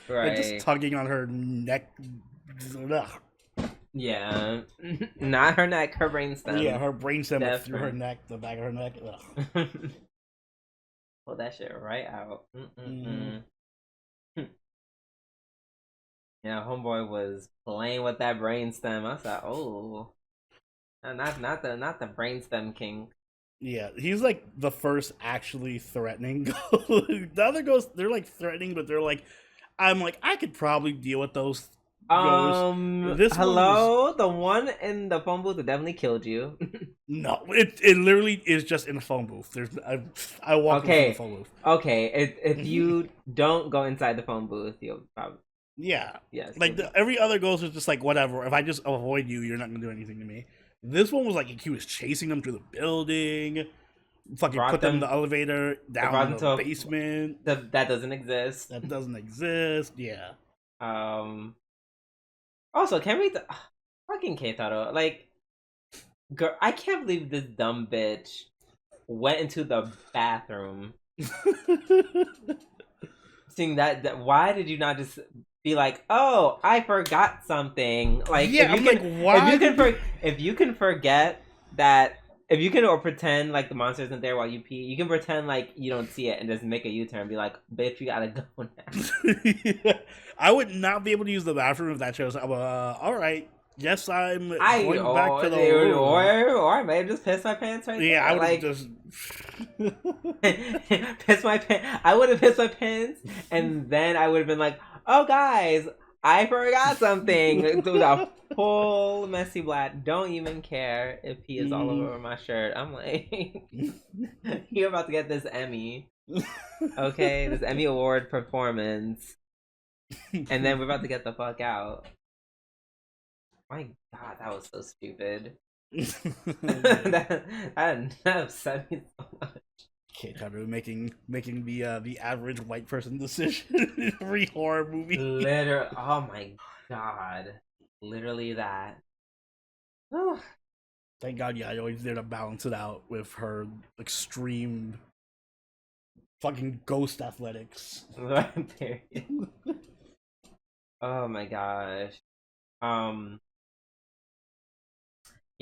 Right, like just tugging on her neck. Ugh. Yeah, not her neck, her brainstem. Yeah, her brainstem through her neck, the back of her neck. Pull that shit right out. Yeah, homeboy was playing with that brainstem. I was like, oh, not the brainstem king. Yeah, he's like the first actually threatening ghost. The other ghosts, they're like threatening, but they're like, I'm like, I could probably deal with those ghosts. This hello, the one in the phone booth that definitely killed you. No, it literally is just in the phone booth. I walk into the phone booth. Okay, if you don't go inside the phone booth, you'll probably. Yeah. Yes. Like every other ghost is just like whatever. If I just avoid you, you're not gonna do anything to me. This one was like he was chasing them through the building, fucking put them in the elevator down in the basement. That doesn't exist. That doesn't exist. Yeah. Also, can we fucking Keitaro? Like, girl, I can't believe this dumb bitch went into the bathroom. Seeing that, why did you not just be like, "Oh, I forgot something"? Like, yeah, if you can forget that, if you can or pretend like the monster isn't there while you pee, you can pretend like you don't see it and just make a U-turn and be like, "Bitch, you gotta go now." Yeah. I would not be able to use the bathroom if that shows up. All right. Yes, I'm going back to the room. Or I may have just pissed my pants right there. Yeah, I would like, just piss my pants. I would have pissed my pants, and then I would have been like, "Oh, guys, I forgot something." Do the full messy black. Don't even care if he is all over my shirt. I'm like, you're about to get this Emmy, okay? This Emmy Award performance, and then we're about to get the fuck out. My god, that was so stupid. that upset me so much. Keitaro making the average white person decision in every horror movie. Literally, oh my god, literally that. Thank God Yayoi's there to balance it out with her extreme fucking ghost athletics. Oh my gosh. Yeah,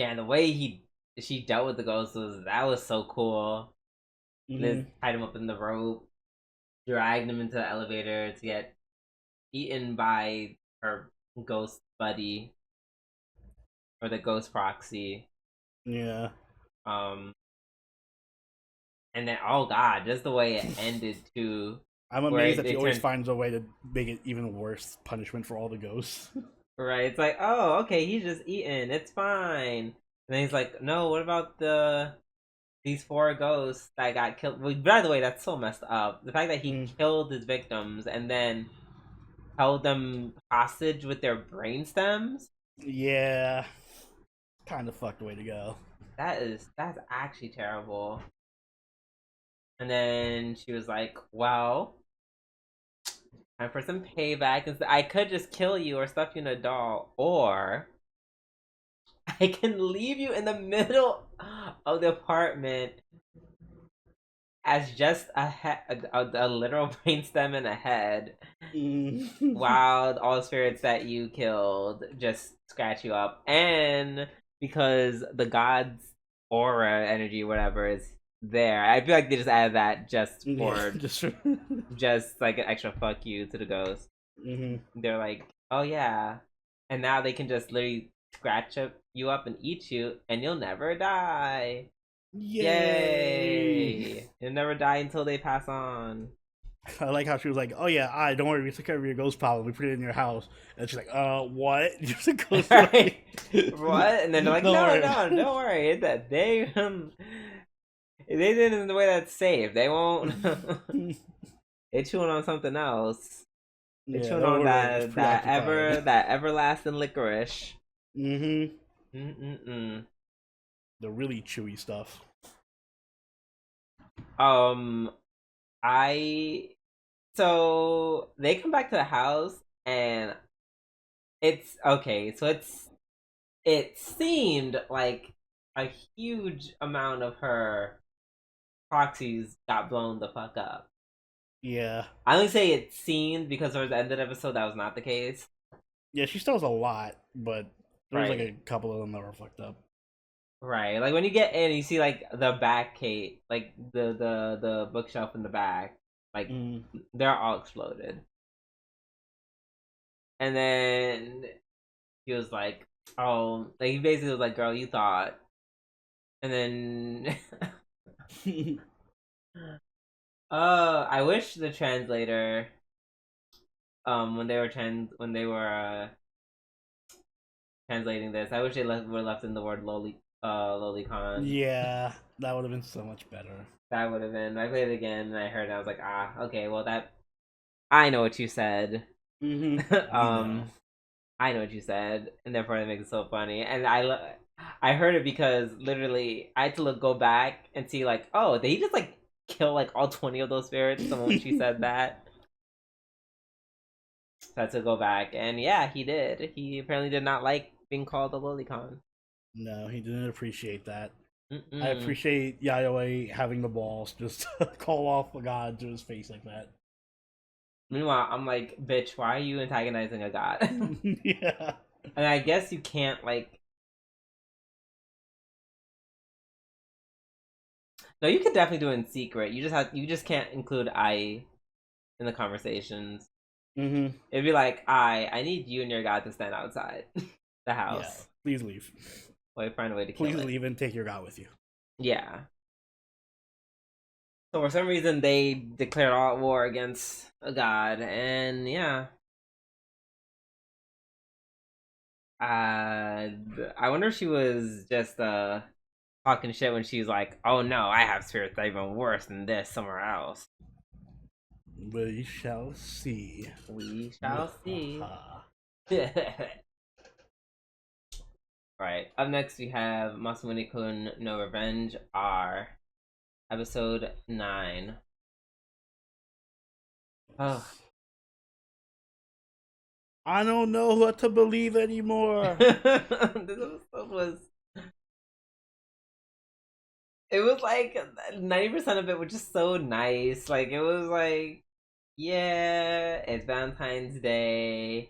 and the way she dealt with the ghost was so cool. Liz tied him up in the rope, dragged him into the elevator to get eaten by her ghost buddy or the ghost proxy. Yeah. And then oh god, just the way it ended too. I'm amazed that she always finds a way to make it even worse punishment for all the ghosts. Right, it's like, oh, okay, he's just eating, it's fine. And then he's like, no, what about these 4 ghosts that got killed? Well, by the way, that's so messed up. The fact that he killed his victims and then held them hostage with their brain stems. Yeah, kind of fucked way to go. That's actually terrible. And then she was like, well, time for some payback. And I could just kill you or stuff you in a doll, or I can leave you in the middle of the apartment as just a literal brainstem and a head, while all the spirits that you killed just scratch you up. And because the god's aura energy, whatever, is there, I feel like they just added that just for just like an extra fuck you to the ghost. They're like, oh yeah, and now they can just literally scratch you up and eat you, and you'll never die. Yay! You'll never die until they pass on. I like how she was like, oh yeah, don't worry, we took care of your ghost problem, we put it in your house. And she's like, what? Just a ghost right? What? And then they're like, no, don't worry. That they did it in the way that's safe. They won't. They chewing on something else. They chewing on that everlasting licorice. The really chewy stuff. So they come back to the house and it's okay. So it seemed like a huge amount of her proxies got blown the fuck up. Yeah. I only say it seemed because towards the end of the episode that was not the case. Yeah, she still has a lot, but there was like a couple of them that were fucked up. Right. Like when you get in, you see like the back case, like the bookshelf in the back, like they're all exploded. And then he was like, oh, like he basically was like, girl, you thought. And then I wish the translator when they were translating this, I wish they were left in the word lolicon. Yeah, that would have been so much better. That would have been. I played it again and I heard it, I was like, okay, well I know what you said. I know what you said, and therefore it makes it so funny. And I heard it because literally I had to go back and see like, oh, did he just like kill like all 20 of those spirits the moment she said that? So I had to go back, and yeah, he did. He apparently did not like being called a lolicon. No, he didn't appreciate that. I appreciate Yayoi having the balls just to call off a god to his face like that. Meanwhile, I'm like, bitch, why are you antagonizing a god? Yeah. And I guess you can't like. No, you could definitely do it in secret. You just can't include I in the conversations. It'd be like, I need you and your god to stand outside the house. Yeah, please leave. Like, find a way to kill it. Please leave and take your god with you. Yeah. So for some reason they declared all war against a god, and yeah. I wonder if she was just talking shit when she was like, "Oh no, I have spirits that are even worse than this somewhere else." We shall see. We shall see. Right. Up next we have Masamune-kun no Revenge R, episode 9. Oh. I don't know what to believe anymore. This episode was it was like 90% of it was just so nice. Like it was like, yeah, it's Valentine's Day.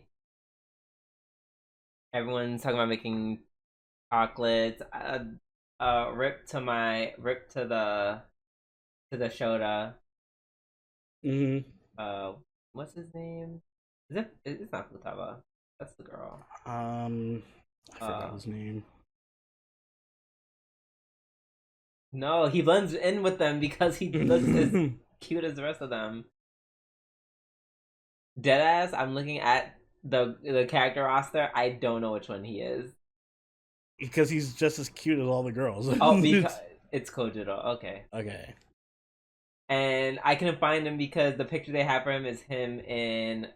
Everyone's talking about making chocolates. Rip to the Shota. Mm-hmm. What's his name? It's not Futaba. That's the girl. I forgot his name. No, he blends in with them because he looks as cute as the rest of them. Deadass, I'm looking at the character roster. I don't know which one he is. Because he's just as cute as all the girls. Oh, because it's Kojiro. Okay. Okay. And I couldn't find him because the picture they have for him is him in.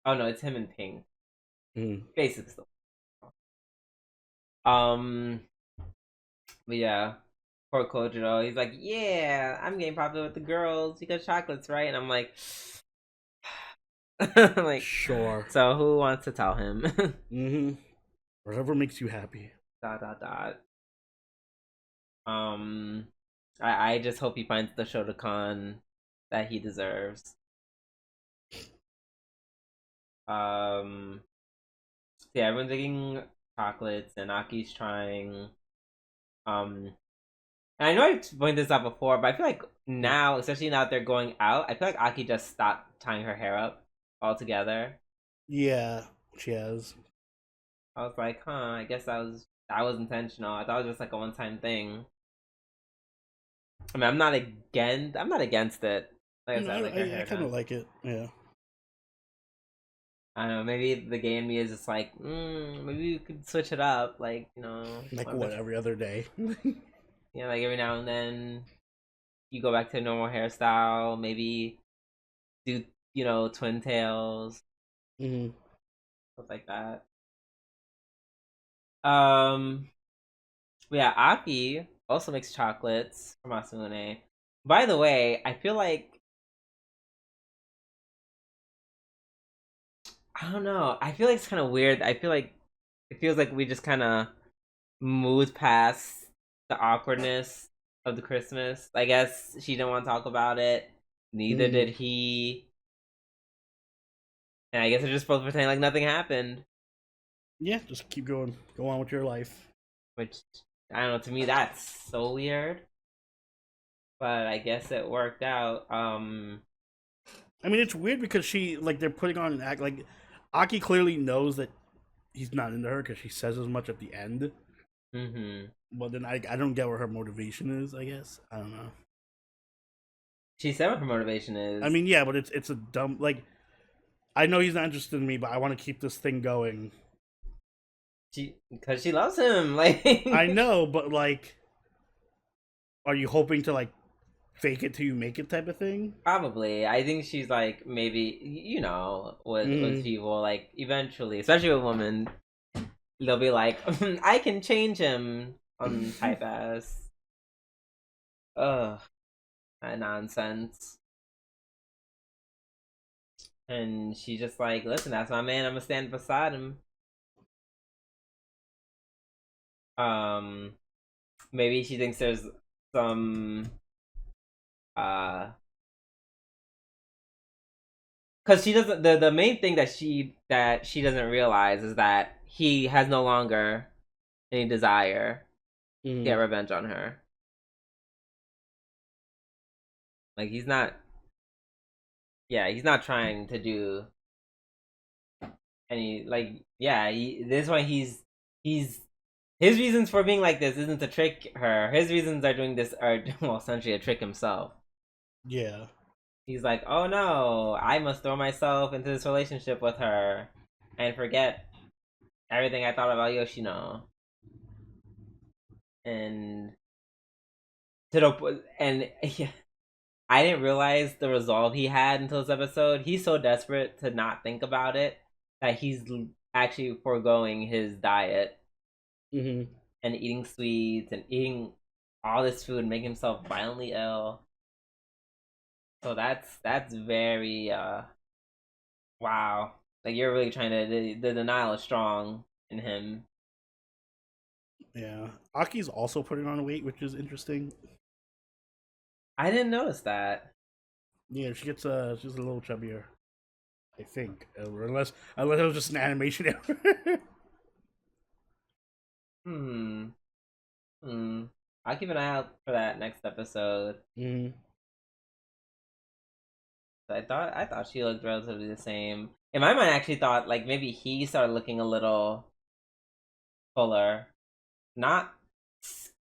Oh no, it's him in pink. Basically, still. But yeah, poor Kojiro. He's like, yeah, I'm getting popular with the girls because chocolates, right? And I'm like, like, sure. So who wants to tell him? Mm-hmm. Whatever makes you happy. ... I just hope he finds the Shotokan that he deserves. Yeah, everyone's eating chocolates and Aki's trying. And I know I've pointed this out before, but I feel like now, especially now that they're going out, I feel like Aki just stopped tying her hair up altogether. Yeah, she has. I was like, huh, I guess that was intentional. I thought it was just like a one-time thing. I mean, I'm not against it. Like I said, I kind of like it. Yeah. I don't know. Maybe the gay in me is just like, maybe we could switch it up. Like, like what every other day. Yeah, like every now and then, you go back to a normal hairstyle. Maybe do twin tails, stuff like that. Yeah, Aki also makes chocolates for Masamune. By the way, I feel like I don't know. I feel like it's kind of weird. I feel like it feels like we just kind of moved past the awkwardness of the Christmas. I guess she didn't want to talk about it. Neither did he. And I guess they're just both pretending like nothing happened. Yeah, just keep going. Go on with your life. Which, I don't know, to me that's so weird. But I guess it worked out. I mean, it's weird because they're putting on an act like Aki clearly knows that he's not into her because she says as much at the end. But then I don't get where her motivation is, I guess. I don't know. She said what her motivation is. I mean, yeah, but it's a dumb, I know he's not interested in me, but I want to keep this thing going. Because she loves him. Like, I know, but are you hoping to fake it till you make it type of thing? Probably. I think she's maybe with people, eventually, especially with women, they'll be like, I can change him on type ass. Ugh, that nonsense. And she's just like, listen, that's my man, I'm gonna stand beside him. Maybe she thinks there's some because she doesn't, the main thing that she doesn't realize is that he has no longer any desire to get revenge on her. Like, he's not trying to do any, this one, he's his reasons for being like this isn't to trick her. His reasons are doing this are, well, essentially a trick himself. Yeah. He's like, oh no, I must throw myself into this relationship with her and forget everything I thought about Yoshino. And yeah, I didn't realize the resolve he had until this episode. He's so desperate to not think about it that he's actually foregoing his diet and eating sweets and eating all this food, making himself violently ill. So that's very wow. Like, you're really trying to, the denial is strong in him. Yeah, Aki's also putting on weight, which is interesting. I didn't notice that. Yeah, she's a little chubbier, I think, or unless it was just an animation error. Hmm. Hmm. I'll keep an eye out for that next episode. Mm. I thought she looked relatively the same. In my mind, I actually thought like maybe he started looking a little fuller, not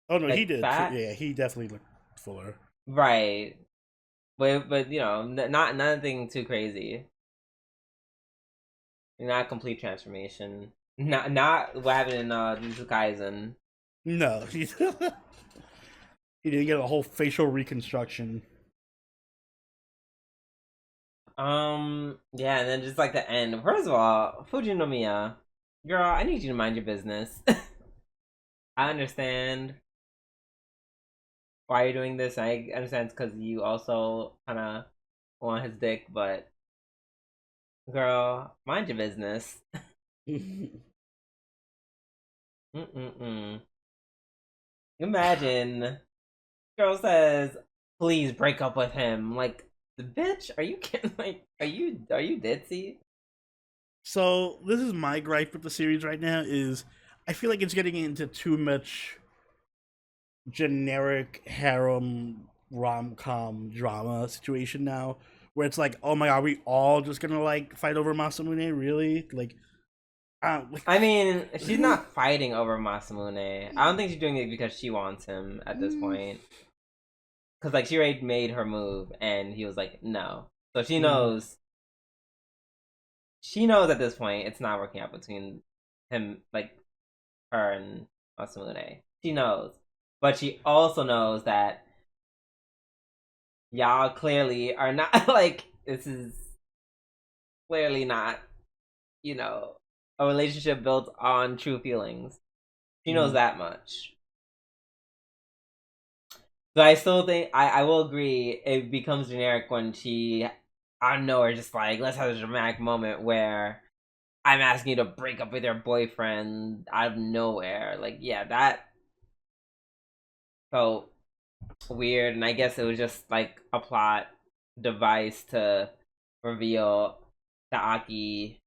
Oh no, he like did. fat, Yeah, he definitely looked fuller. right? But you know, not nothing too crazy. Not a complete transformation. Not what happened in Jujutsu Kaisen. No, he didn't get a whole facial reconstruction. Yeah, and then just like the end. First of all, Fujinomiya, girl, I need you to mind your business. I understand why you're doing this. I understand it's because you also kind of want his dick, but girl, mind your business. Mm-mm-mm. Imagine, girl says, "Please break up with him." Like, the bitch, are you kidding? Like, are you ditzy? So this is my gripe with the series right now is I feel like it's getting into too much generic harem rom com drama situation now, where it's like, oh my god, are we all just gonna like fight over Masamune? Really? I mean, she's not fighting over Masamune. I don't think she's doing it because she wants him at this point. Because like she already made her move, and he was like, no. So she knows. She knows at this point it's not working out between him, like her and Masamune. She knows, but she also knows that y'all clearly are not like this is clearly not, you know, a relationship built on true feelings. She knows that much. But I still think I will agree it becomes generic when she out of nowhere just like let's have a dramatic moment where I'm asking you to break up with your boyfriend out of nowhere. Like, yeah, that felt weird, and I guess it was just like a plot device to reveal that Aki,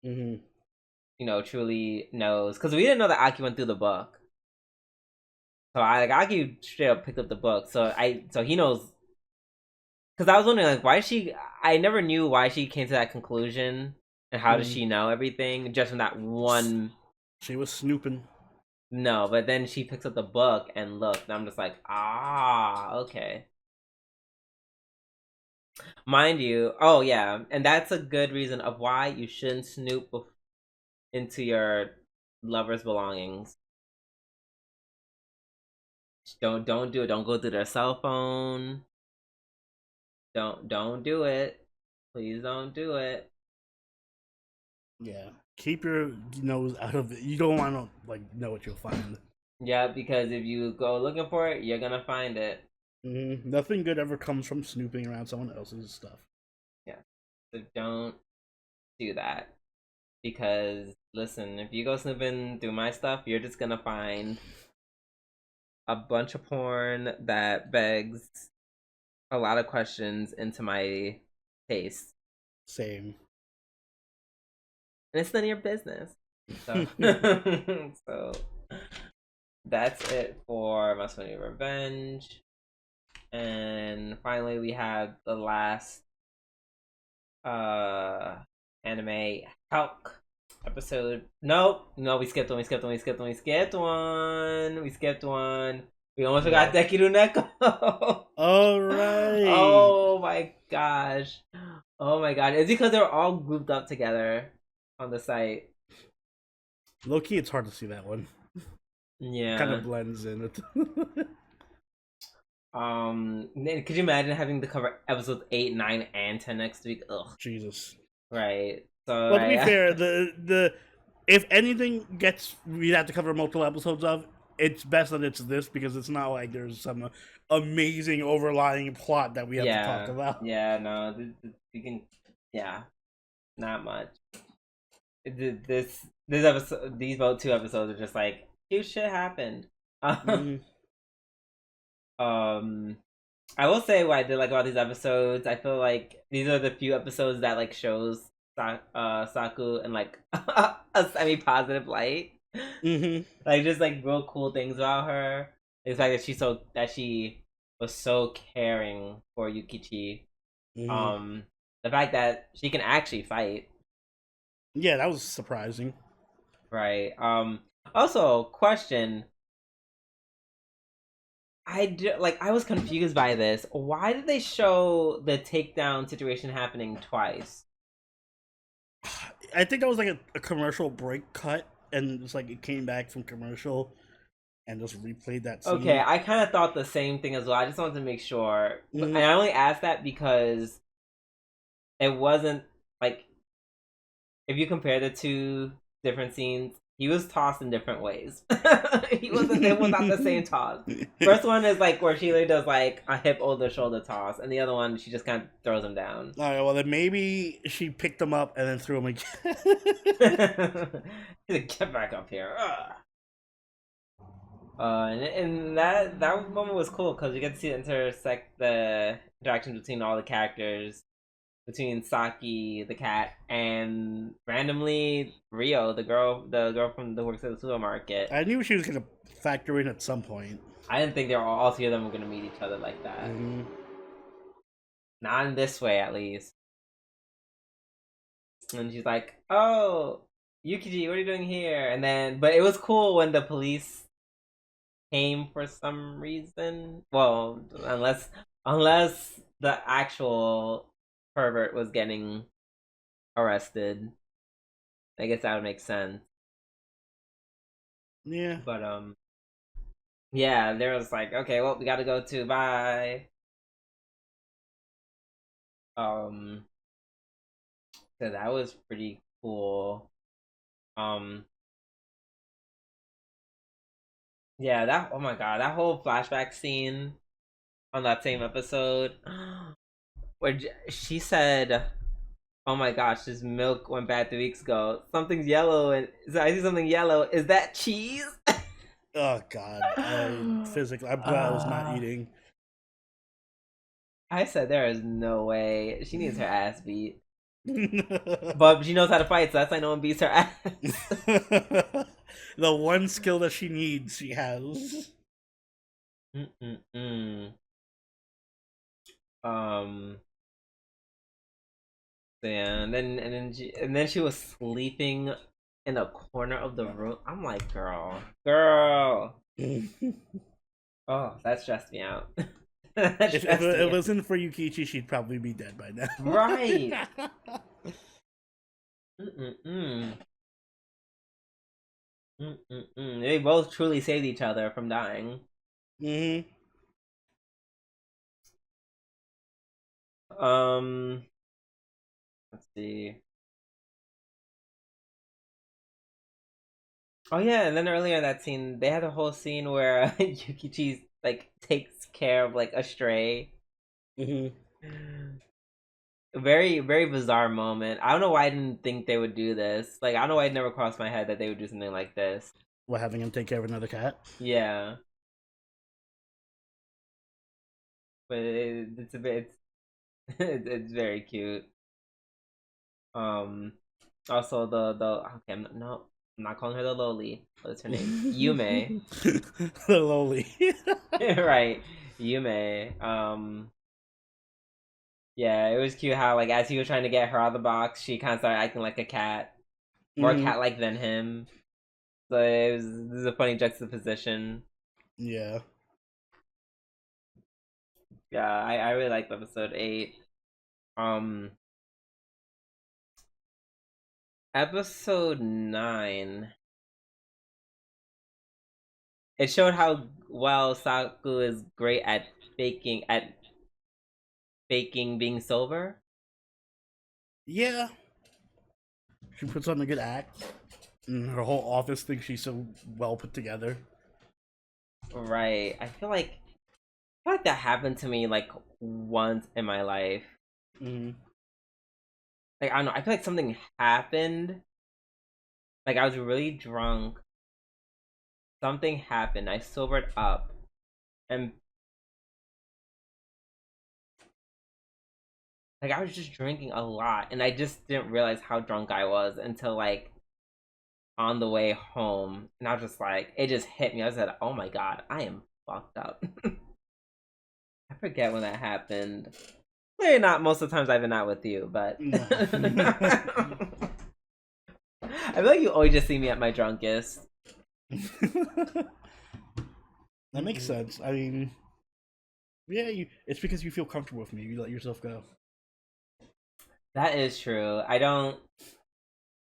Mm-hmm. truly knows. Because we didn't know that Aki went through the book. So I like Aki straight up picked up the book. So he knows. Because I was wondering like why she. I never knew why she came to that conclusion, and how does she know everything just from that one. She was snooping. No, but then she picks up the book and looked, and I'm just like, okay. Mind you, oh yeah, and that's a good reason of why you shouldn't snoop into your lover's belongings. Don't do it. Don't go through their cell phone. Don't do it. Please don't do it. Yeah, keep your nose out of it. You don't want to like know what you'll find. Yeah, because if you go looking for it, you're gonna find it. Nothing good ever comes from snooping around someone else's stuff. Yeah, so don't do that. Because listen, if you go snooping through my stuff, you're just gonna find a bunch of porn that begs a lot of questions into my taste. Same. And it's none of your business. So, so that's it for Masamune Revenge. And finally we have the last anime Helck episode. Nope. No, we skipped one. We almost forgot Dekiru Neko. All right. Oh my gosh. Oh my god. It's because they're all grouped up together on the site. Low key, it's hard to see that one. Yeah. Kind of blends in. Could you imagine having to cover episodes 8, 9, and 10 next week? Ugh. Jesus. Right. So well, to be fair, the if anything we have to cover multiple episodes of, it's best that it's this because it's not like there's some amazing overlying plot that we have to talk about. Yeah, no, you can, not much. This episode, these both two episodes are just like cute shit happened. Mm. I will say what I did like about these episodes. I feel like these are the few episodes that like shows Saku in like a semi-positive light. Mm-hmm. Like just like real cool things about her. The fact that she was so caring for Yukichi. Mm-hmm. The fact that she can actually fight. Yeah, that was surprising. Right. Also, question. I was confused by this. Why did they show the takedown situation happening twice? I think that was like a commercial break cut, and it's like it came back from commercial and just replayed that Okay, scene. I kind of thought the same thing as well. I just wanted to make sure. Mm-hmm. And I only asked that because it wasn't like if you compare the two different scenes, he was tossed in different ways. He wasn't. It was not the same toss. First one is like where she does like a hip over shoulder toss, and the other one she just kind of throws him down. All right, well then maybe she picked him up and then threw him again. He's like, get back up here. Ugh. And that moment was cool because you get to see the interactions between all the characters, between Saki the cat and randomly Rio the girl from the works at the supermarket. I knew she was gonna factor in at some point. I didn't think all three of them were gonna meet each other like that. Mm-hmm. Not in this way, at least. And she's like, "Oh, Yukiji, what are you doing here?" And then, but it was cool when the police came for some reason. Well, unless the actual pervert was getting arrested, I guess that would make sense. Yeah. But yeah, there was like, okay, well, we got to go to bye. Um, so that was pretty cool. Um, yeah, that oh my god, that whole flashback scene on that same episode where she said, "Oh my gosh, this milk went bad 3 weeks ago. Something's yellow, and so I see something yellow. Is that cheese?" Oh God, I'm glad I was not eating. I said there is no way she needs her ass beat, but she knows how to fight, so that's why no one beats her ass. The one skill that she needs, she has. Mm-mm-mm. Um. So yeah, and then she was sleeping in a corner of the room. I'm like, girl. Oh, that stressed me out. If it wasn't for Yukichi, she'd probably be dead by now. Right. Mm-mm-mm. Mm-mm-mm. They both truly saved each other from dying. Mm-hmm. Let's see. Oh yeah, and then earlier in that scene, they had a whole scene where Yukichi like takes care of like a stray. Mm-hmm. Very, very bizarre moment. I don't know why I didn't think they would do this. Like, I don't know why it never crossed my head that they would do something like this. What, having him take care of another cat? Yeah, but it's a bit, it's very cute. Um, Also the okay, no, I'm not calling her the lowly. What's her name? Yume. The lowly. Right, Yume. Yeah, it was cute how like as he was trying to get her out of the box, she kind of started acting like a cat, more Mm-hmm. cat-like than him. So this is a funny juxtaposition. Yeah. Yeah, I really liked episode 8. Um, Episode 9. It showed how well Saku is great at faking being sober. Yeah. She puts on a good act. And her whole office thinks she's so well put together. Right. I feel like that happened to me like once in my life. Mm-hmm. Like I don't know. I feel like something happened. Like I was really drunk, something happened. I sobered up, and like I was just drinking a lot, and I just didn't realize how drunk I was until like on the way home, and I was just like, it just hit me. I said, "Oh my god, I am fucked up." I forget when that happened. Maybe not most of the times I've been out with you, but I feel like you always just see me at my drunkest. That makes sense. I mean, yeah, it's because you feel comfortable with me. You let yourself go. That is true. I don't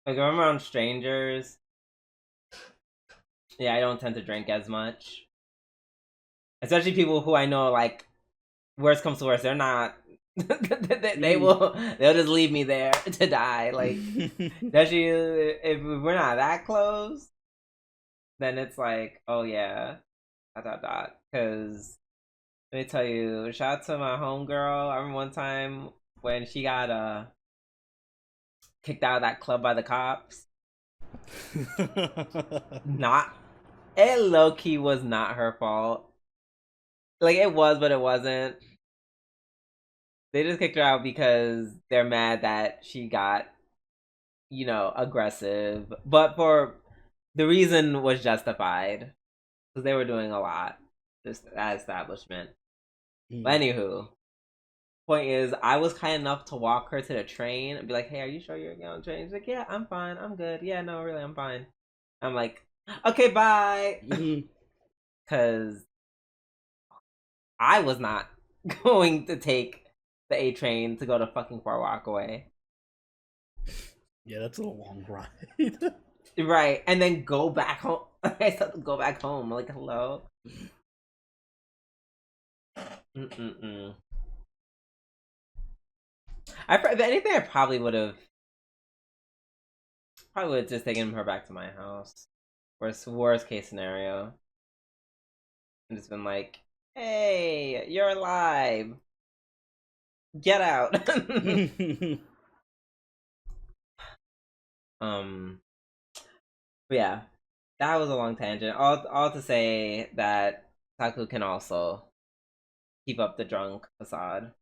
like when I'm around strangers. Yeah, I don't tend to drink as much. Especially people who I know, like, worst comes to worst, they're not. They'll just leave me there to die. Like, especially if we're not that close, then it's like, oh yeah, ... Because let me tell you, shout out to my homegirl. I remember one time when she got kicked out of that club by the cops. It low key was not her fault. Like it was, but it wasn't. They just kicked her out because they're mad that she got, aggressive. But for the reason was justified because they were doing a lot. Just that establishment. But anywho, point is, I was kind enough to walk her to the train and be like, "Hey, are you sure you're going on the train?" She's like, "Yeah, I'm fine. I'm good. Yeah, no, really, I'm fine." I'm like, "Okay, bye," because I was not going to take the A train to go to fucking Far Rockaway. Yeah, that's a long ride. Right, and then go back home. I still have to go back home. I'm like, hello. Mm-mm-mm. If anything, I probably would have just taken her back to my house. Worst case scenario, and just been like, "Hey, you're alive. Get out." But yeah, that was a long tangent. All to say that Taku can also keep up the drunk facade.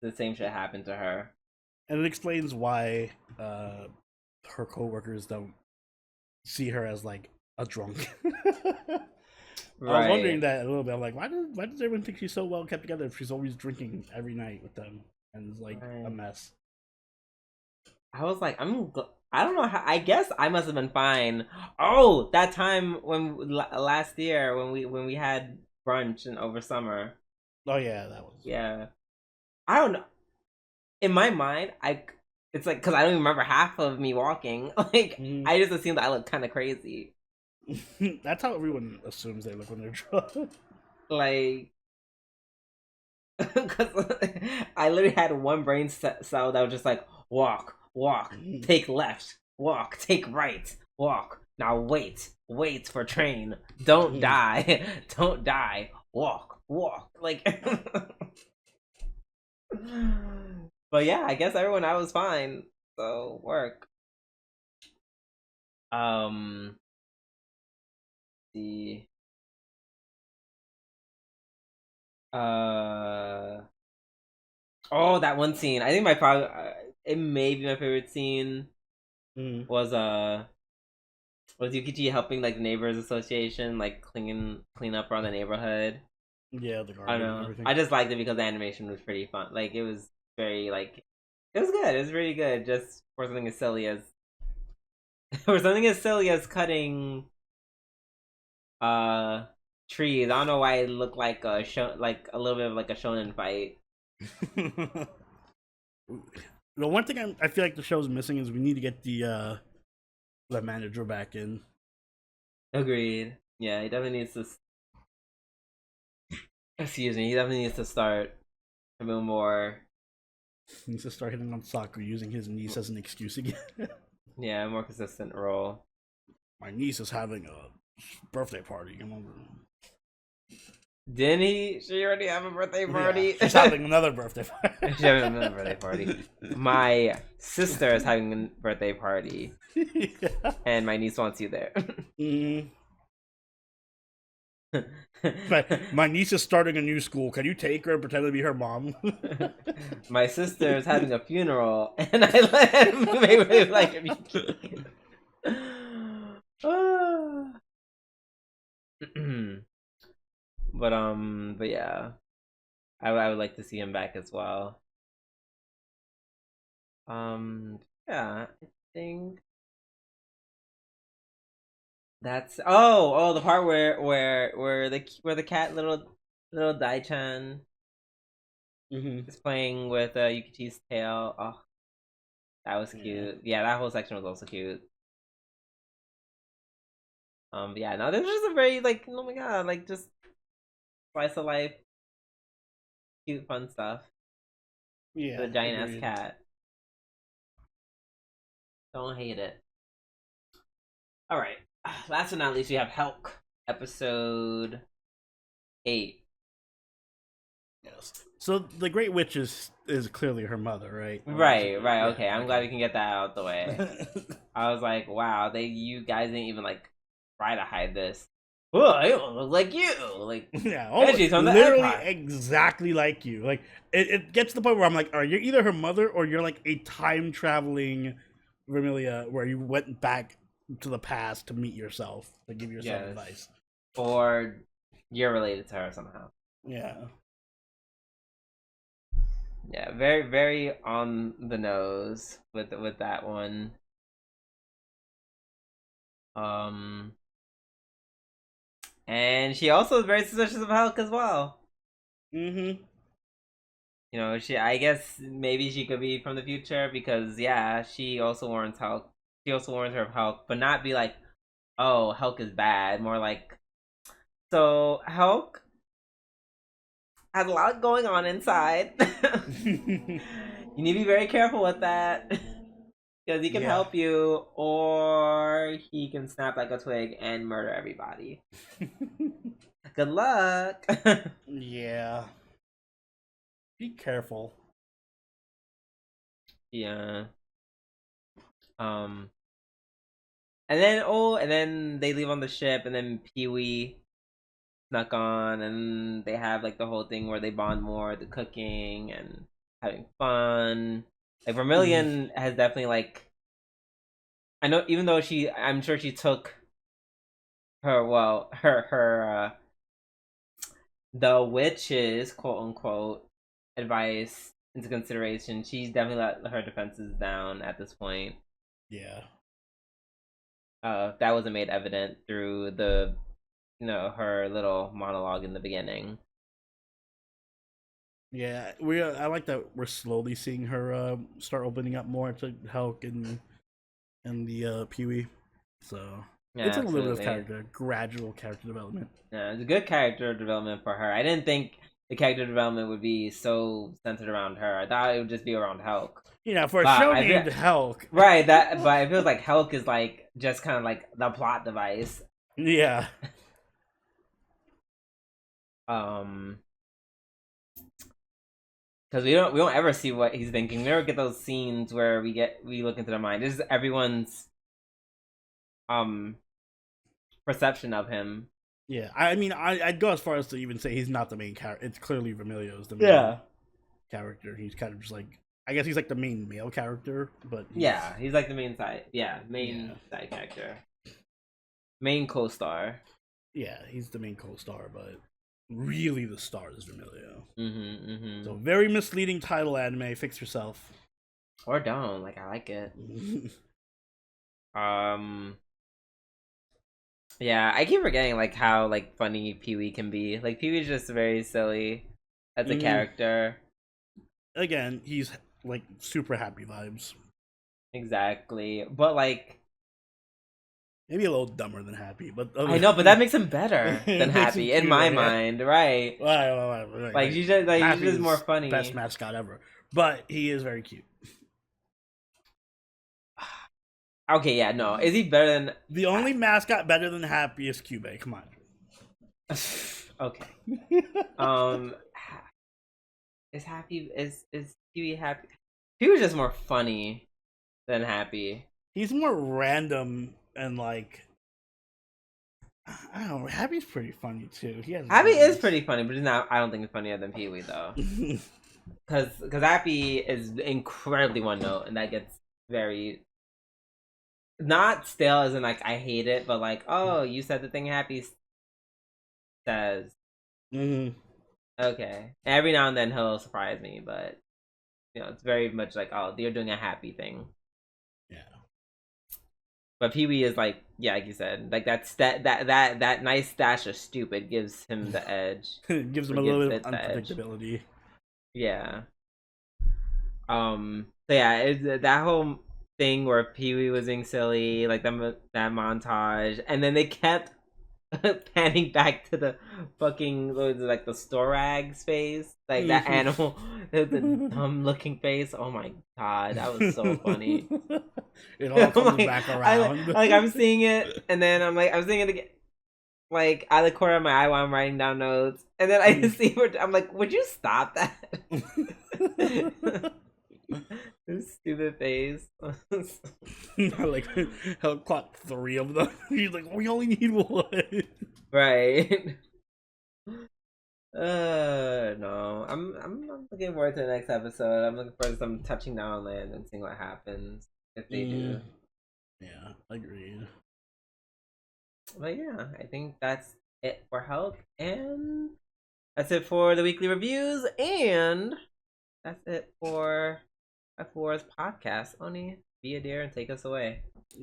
The same shit happened to her. And it explains why her coworkers don't see her as like a drunk. Right. I was wondering that a little bit. I'm like, why does everyone think she's so well kept together if she's always drinking every night with them and is like a mess? I was like, I don't know how. I guess I must have been fine. Oh, that time when last year when we had brunch and over summer. Oh yeah, that was. Yeah, I don't know. In my mind, it's like because I don't even remember half of me walking. Like I just assumed that I looked kind of crazy. That's how everyone assumes they look when they're drunk. Like, because I literally had one brain cell that was just like walk, take left, walk, take right, walk. Now wait for train. Don't die, don't die. Walk. Like, but yeah, I guess everyone I was fine. So work. The oh, that one scene. I think it may be my favorite scene. Was Yukichi helping like the neighbors association like clean up around the neighborhood. Yeah, the garden. I don't know. And everything. I just liked it because the animation was pretty fun. Like it was very like it was good. It was really good. Just for something as silly as cutting trees. I don't know why it looked like a little bit of like a shonen fight. The one thing I feel like the show's missing is we need to get the manager back in. Agreed. Yeah, he definitely needs to. Excuse me. He definitely needs to start a little more. He needs to start hitting on Saku using his niece as an excuse again. Yeah, a more consistent role. My niece is having a birthday party. Come over. Didn't he? She already have a birthday party. Yeah, she's having another birthday party. She's having another birthday party. My sister is having a birthday party, yeah. And my niece wants you there. My niece is starting a new school. Can you take her and pretend to be her mom? My sister is having a funeral, and I let him make like but yeah, I would like to see him back as well. Yeah, I think that's the part where the cat little Dai-chan is playing with Yukichi's tail. Oh, that was cute. Yeah, that whole section was also cute. Yeah, no, this is just a very like, oh my god, like just slice of life, cute, fun stuff. Yeah, The giant ass cat. Don't hate it. All right, last but not least, we have Helck, episode 8. Yes. So the Great Witch is clearly her mother, right? Right. Yeah, Okay, I'm glad we can get that out of the way. I was like, wow, you guys didn't even like try to hide this. Oh, I don't look like you. Like, yeah, literally exactly like you. Like, it gets to the point where I'm like, all right, you're either her mother or you're like a time traveling Vermilia, where you went back to the past to meet yourself, to give yourself advice, or you're related to her somehow. Yeah. Yeah, very, very on the nose with that one. And she also is very suspicious of Helck as well. Mm-hmm. You know, I guess maybe she could be from the future because yeah, she also warns Helck. She also warns her of Helck, but not be like, oh, Helck is bad. More like, so Helck has a lot going on inside. You need to be very careful with that. Because he can help you, or he can snap like a twig and murder everybody. Good luck. Yeah. Be careful. Yeah. And then they leave on the ship, and then Pee-wee snuck on, and they have like the whole thing where they bond more, the cooking and having fun. Like Vermilion has definitely like, I know, even though I'm sure she took her the witch's quote unquote advice into consideration. She's definitely let her defenses down at this point. Yeah. That wasn't made evident through the her little monologue in the beginning. Yeah, I like that we're slowly seeing her start opening up more to Helck and the Pee-wee. So yeah, it's a little bit of gradual character development. Yeah, it's a good character development for her. I didn't think the character development would be so centered around her. I thought it would just be around Helck. For a show named Helck, right? But it feels like Helck is like just kind of like the plot device. Yeah. Because we don't ever see what he's thinking. We never get those scenes where we look into the mind. This is everyone's perception of him. Yeah, I mean, I'd go as far as to even say he's not the main character. It's clearly Vermilio's the main character. He's kind of just like, I guess he's like the main male character, but he's like the main side. Side character, main co-star. Yeah, he's the main co-star, but really the star is Vermilio. Mm-hmm. So very misleading title, anime. Fix yourself. Or don't. Like, I like it. Yeah, I keep forgetting like how like funny Pee-wee can be. Like Pee-wee's just very silly as a character. Again, he's like super happy vibes. Exactly, but like maybe a little dumber than happy, but I know, but that makes him better than happy in my mind, right? Like he's just more funny. Best mascot ever, but he is very cute. Okay, yeah, no. Is he better than the only mascot better than Happy is Cube? Come on. Okay. Is Pee-wee happy? Pee-wee's just more funny than happy. He's more random and like I don't know. Happy's pretty funny too. Happy is pretty funny, but it's not. I don't think it's funnier than Pee Wee though. Because Happy is incredibly one note, and that gets very not stale as in like I hate it, but like, oh, you said the thing Happy says. Okay. Every now and then he'll surprise me, but it's very much like, oh, you're doing a Happy thing. Yeah. But Pee Wee is like, yeah, like you said, like that nice stash of stupid gives him the edge. Gives him a little bit of unpredictability. Yeah. So yeah, it's that whole thing where Pee Wee was being silly, like that montage, and then they kept panning back to the fucking like the Storax face, like that animal, the dumb looking face. Oh my god, that was so funny. It all comes back around. I'm seeing it, and then I'm seeing it again, like out of the corner of my eye while I'm writing down notes, and then I just see where I'm like, would you stop that? This stupid face. Like Helck caught 3 of them. He's like, we only need 1. Right. No. I'm looking forward to the next episode. I'm looking forward to some touching down on land and seeing what happens if they do. Yeah, agreed. But yeah, I think that's it for Helck, and that's it for the weekly reviews, and that's it for F4's podcast. Oni, be a dear and take us away.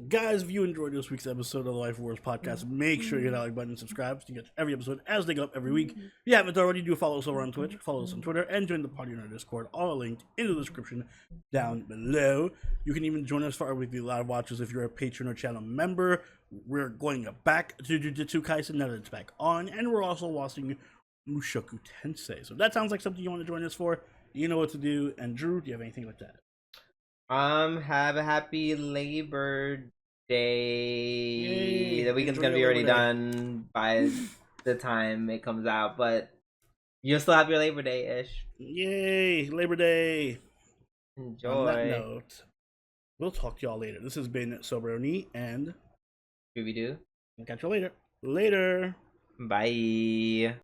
Guys, if you enjoyed this week's episode of the Life Wars podcast, make sure you hit that like button and subscribe so you get every episode as they go up every week. If you haven't already, do follow us over on Twitch, follow us on Twitter, and join the party in our Discord, all linked in the description down below. You can even join us for our weekly live watches if you're a patron or channel member. We're going back to Jujutsu Kaisen now that it's back on, and we're also watching Mushoku Tensei. So if that sounds like something you want to join us for, you know what to do. And Drew, do you have anything like that? Have a happy Labor Day. Yay. The weekend's gonna be already done by the time it comes out, but you'll still have your Labor Day-ish. Yay, Labor Day. Enjoy. On that note, we'll talk to y'all later. This has been Soberoni and Scooby-Doo. I'll catch you later. Later. Bye.